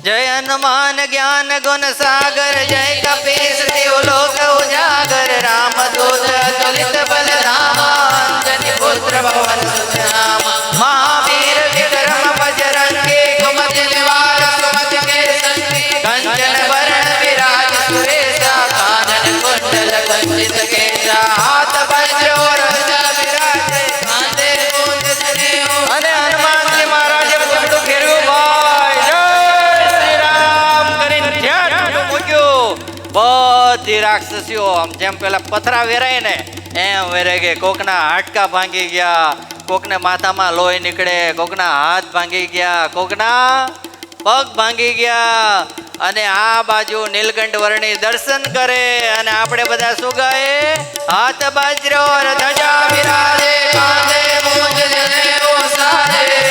A: જય હનુમાન જ્ઞાન ગુણ સાગર, જય કપીશ દેવલોક ઉજાગર, રામદૂત અતુલિત બલ ધામા, અંજની પુત્ર ભવન સુત નામા, મહાવીર વિક્રમ બજરંગી,
B: कुमति निवार सुमति के संगी.
A: કંચન વરણ વિરાજ સુરેશા,
B: कानन कुंडल कुंचित केसा.
A: હાથ વજ્ર ઓર
B: ध्वजा विराजे कांधे मूंज जनेऊ.
A: અને હનુમાનજી મહારાજે પૂછડું ફેરવ્યું ભાઈ. જય શ્રી રામ કરીને ધ્યાન મૂક્યું. બધી રાક્ષસીઓ આમ જેમ પેલા પથરા વેરાય ને એમ વેરાઈ ગઈ. કોકના હાડકા ભાંગી ગયા, કોકને માથામાં લોહી નીકળે, કોકના હાથ ભાંગી ગયા, કોકના પગ ભાંગી ગયા. અને આ બાજુ નીલકંઠ વર્ણી દર્શન કરે અને આપણે બધા શું ગાય? હાથ વજ્ર ઓર ધજા વિરાજે,
B: कांधे मूंज जनेऊ सारे.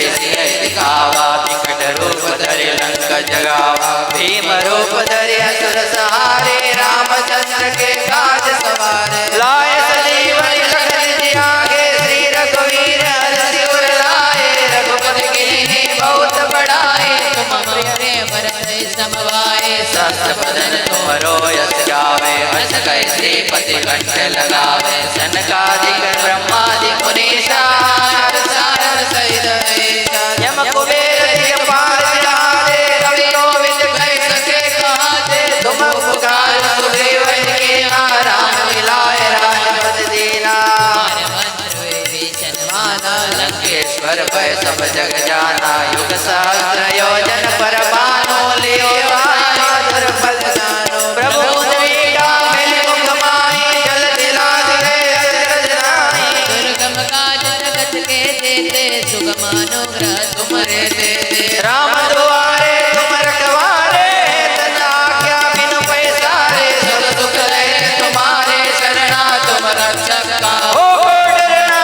B: धरि सिंह दिखावा विकट रूप धरि लंक जगावा भीम रूप धरि असुर सहारे रामचंद्र के काज सवारे लाए सजीवन लखन जियागे श्री रघुवीर हर सिर लाए रघुपति कीन्ही बहुत बढ़ाए तुम प्रिय भरत समवाए सहस्र बदन तुमरो यश गावे हस कहि श्रीपति कंठ लगावे सनकादिक ब्रह्मादिक मुनीसा सारद सहित ऐसा यम कुबेर दिगपाल जाते रवि गोविंद कहि सके कहाते तुम उपकार सुग्रीव के राम मिलाए राजपद दीना लंकेश्वर भय सब जग जाना युग सहस्र योजन पर बानो लियो बहादुर फल जानो प्रभु मुद्रिका मिल मुख माहि जल दिलास गए अजरज नाहि दुर्गम काज जगत के देते सुगम अनुग्रह तुमरे देते राम दुआरे तुम रखवारे तन आज्ञा बिनु पैसारे सब सुख रहे तुम्हारे शरणा तुम रक्षक का हो डरना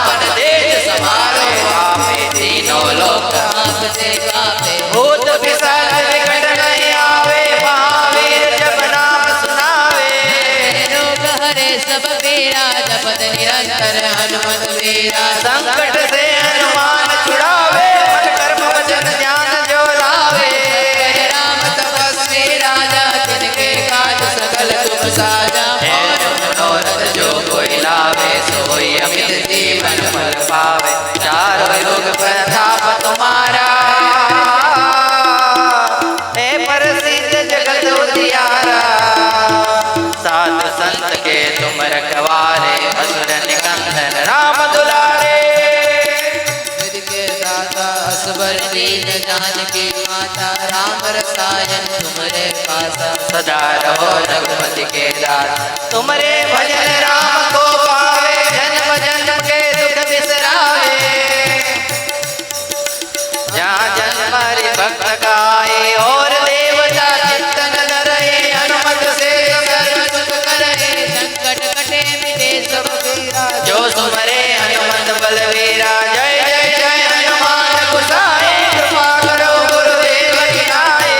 B: अपन देश समारो आपे तीनों लोक आपसे गावे भूत पिशाच विकट नहीं आवे महावीर जब नाम सुनावे रोग हरे सब पीरा जपत निरंतर हनुमत वीरा संकट से हनुमान छुड़ावे मन कर्म वचन ध्यान जो लावे राम तपस्वी राजा जिनके काज सकल तुम साजा और मनोरथ जो कोई लावे सोई अमित जीवन फल पावे चारों युग प्रताप तुम्हारा हे प्रसिद्ध जगत उजियारा साधु संत के तुम रखवारे असुर निकंदन राम दुलारे विधि के दाता असबर दीन जानकी माता राम रसायन तुमरे पासा सदा रहो रघुपति के दास तुमरे भजन राम को पावे जन्म जन्म के दुख बिसरावे जहाँ जन्म हरि भक्त गाए और देवता चिंतन धरे हनुमत से सर्व सुख करे संकट कटे मिटे सब पीरा जो सुमरे हनुमत बलवीरा जय जय जय हनुमान गोसाई कृपा करो गुरुदेव की नाई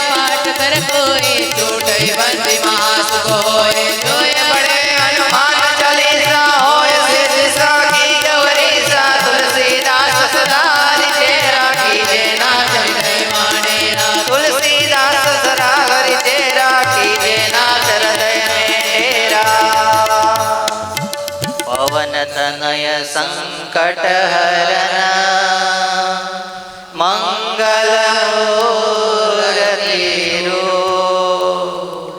B: पाठ कर कोई टूटे बंदी महासुख होए जोय बड़े हनुमान चालीसा होए सिद्धि साखी गौरीसा तुलसीदास सदा हरि तेरा कीजे नाथ हृदय मानेरा तुलसीदास सदा हरि तेरा कीजे नाथ हृदय में तेरा पवन तनय संकट हरन मंगल मूर्ति रूप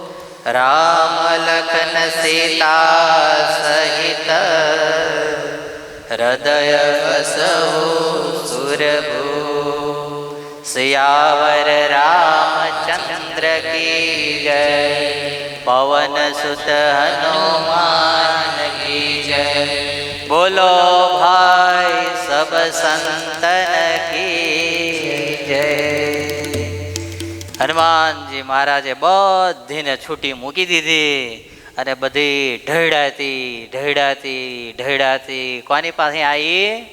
B: राम लखन सीता सहित हृदय बसहु सुरभु सियावर रामचंद्र की जय पवन सुत हनुमान की जय बोलो भाई सब संतन की जय હનુમાનજી મહારાજે બધીને છૂટી મૂકી દીધી અને બધી ઢળાતી કોની પાસે આવી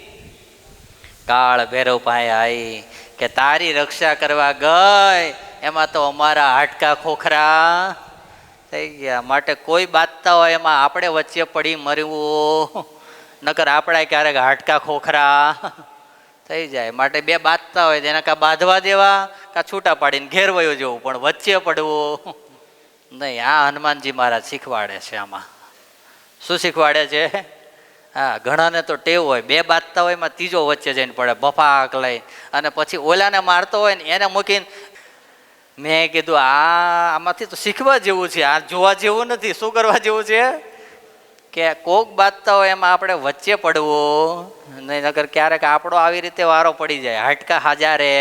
B: કાળ ભૈરવ પાસે આવી કે તારી રક્ષા કરવા ગઈ એમાં તો અમારા હાડકા ખોખરા થઈ ગયા માટે કોઈ બાંધતા હોય એમાં આપણે વચ્ચે પડી મરવું નકર આપણા ક્યારેક હાડકા ખોખરા થઈ જાય માટે બે બાંધતા હોય તેના કાં બાંધવા દેવા કાં છૂટા પાડીને ઘેર વયો જવું પણ વચ્ચે પડવું નહીં આ હનુમાનજી મહારાજ શીખવાડે છે આમાં શું શીખવાડે છે હા ઘણાને તો ટેવ હોય બે બાંધતા હોય એમાં ત્રીજો વચ્ચે જઈને પડે બફાક લઈ અને પછી ઓલાને મારતો હોય ને એને મૂકીને મેં કીધું આમાંથી તો શીખવા જેવું છે આ જોવા જેવું નથી શું કરવા જેવું છે કે કોક બાંધતા હોય એમાં આપણે વચ્ચે પડવું નહીં નગર ક્યારેક આપણો આવી રીતે વારો પડી જાય હાડકા હાજા રે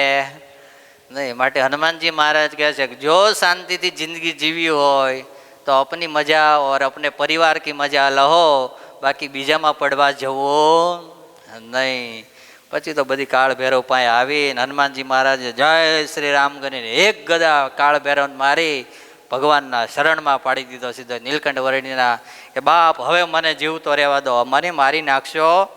B: નહીં માટે હનુમાનજી મહારાજ કહે છે કે જો શાંતિથી જિંદગી જીવી હોય તો અપની મજા ઓર અપને પરિવાર કી મજા લહો બાકી બીજામાં પડવા જવું નહીં પછી તો બધી કાળ ભૈરવ પાસે આવીને હનુમાનજી મહારાજે જય શ્રી રામ કરીને એક ગદા કાળ ભૈરવ મારી ભગવાનના શરણમાં પાડી દીધો સીધો નીલકંઠ વર્ણિના કે બાપ હવે મને જીવતો રહેવા દો મને મારી નાખશો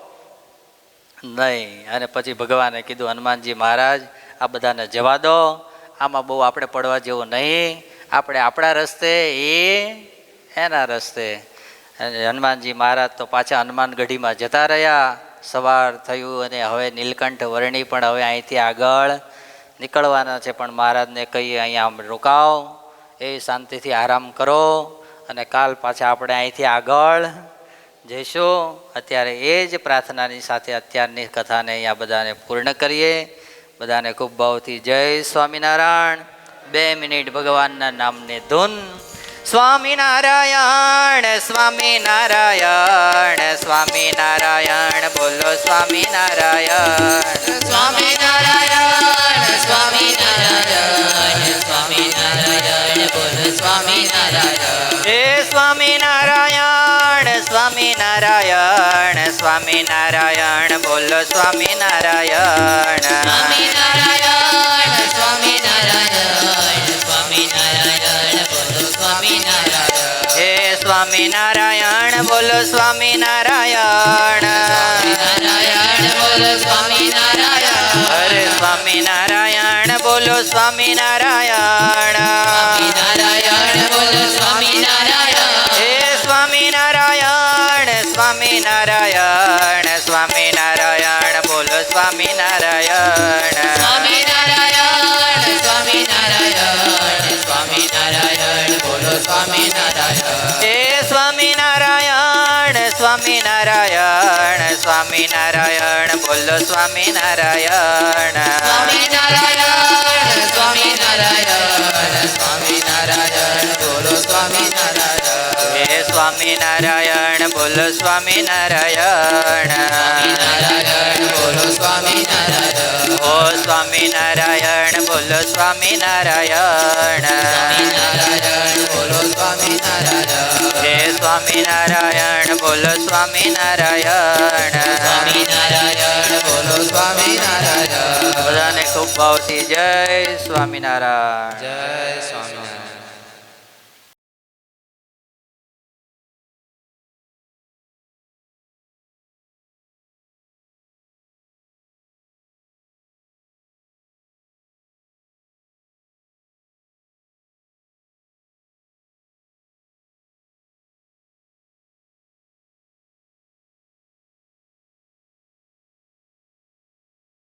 A: નહીં. અને પછી ભગવાને કીધું, હનુમાનજી મહારાજ આ બધાને જવા દો, આમાં બહુ આપણે પડવા જેવું નહીં, આપણે આપણા રસ્તે, એ એના રસ્તે. અને હનુમાનજી મહારાજ તો પાછા હનુમાનગઢીમાં જતા રહ્યા. સવાર થયું અને હવે નીલકંઠ વર્ણી પણ હવે અહીંથી આગળ નીકળવાના છે, પણ મહારાજને કહીએ અહીંયા રોકાવ, એ શાંતિથી આરામ કરો અને કાલ પાછા આપણે અહીંથી આગળ જઈશું. અત્યારે એ જ પ્રાર્થનાની સાથે અત્યારની કથાને અહીંયા બધાને પૂર્ણ કરીએ. બધાને ખૂબ ભાવથી જય સ્વામિનારાયણ. 2 મિનિટ ભગવાનના નામની ધૂન. સ્વામિનારાયણ સ્વામિનારાયણ સ્વામિનારાયણ બોલો સ્વામિનારાયણ.
B: સ્વામિનારાયણ સ્વામિનારાયણ સ્વામિનારાયણ બોલો સ્વામિનારાયણ.
A: હે સ્વામિનારાયણ સ્વામિનારાયણ સ્વામિનારાયણ બોલો સ્વામિનારાયણ.
B: સ્વામિનારાયણ સ્વામિનારાયણ સ્વામિનારાયણ બોલો સ્વામિનારાયણ.
A: હે સ્વામિનારાયણ બોલો સ્વામિનારાયણ.
B: સ્વામિનારાયણ બોલો સ્વામિનારાયણ.
A: હરે સ્વામિનારાયણ બોલો સ્વામિનારાયણ.
B: સ્વામિનારાયણ બોલો સ્વામિનારાયણ.
A: હે સ્વામિનારાયણ સ્વામિનારાયણ સ્વામિનારાયણ બોલો સ્વામિનારાયણ.
B: સ્વામિનારાયણ સ્વામિનારાયણ સ્વામિનારાયણ બોલો સ્વામિનારાયણ.
A: હે સ્વામિનારાયણ સ્વામિનારાયણ સ્વામિનારાયણ બોલો સ્વામિનારાયણ.
B: સ્વામિનારાયણ સ્વામિનારાયણ સ્વામિનારાયણ બોલો સ્વામિનારાયણ.
A: હે સ્વામિનારાયણ બોલો સ્વામિનારાયણ.
B: સ્વામિનારાયણ બોલો સ્વામિનારાયણ.
A: ઓ સ્વામિનારાયણ બોલો સ્વામિનારાયણ.
B: સ્વામિનારાયણ બોલો સ્વામિનારાયણ.
A: હે સ્વામિનારાયણ બોલો સ્વામિનારાયણ.
B: સ્વામિનારાયણ બોલો સ્વામિનારાયણ.
A: બધાને ખૂબ ભાવથી જય સ્વામિનારાયણ.
B: જય સ્વામિનારાયણ.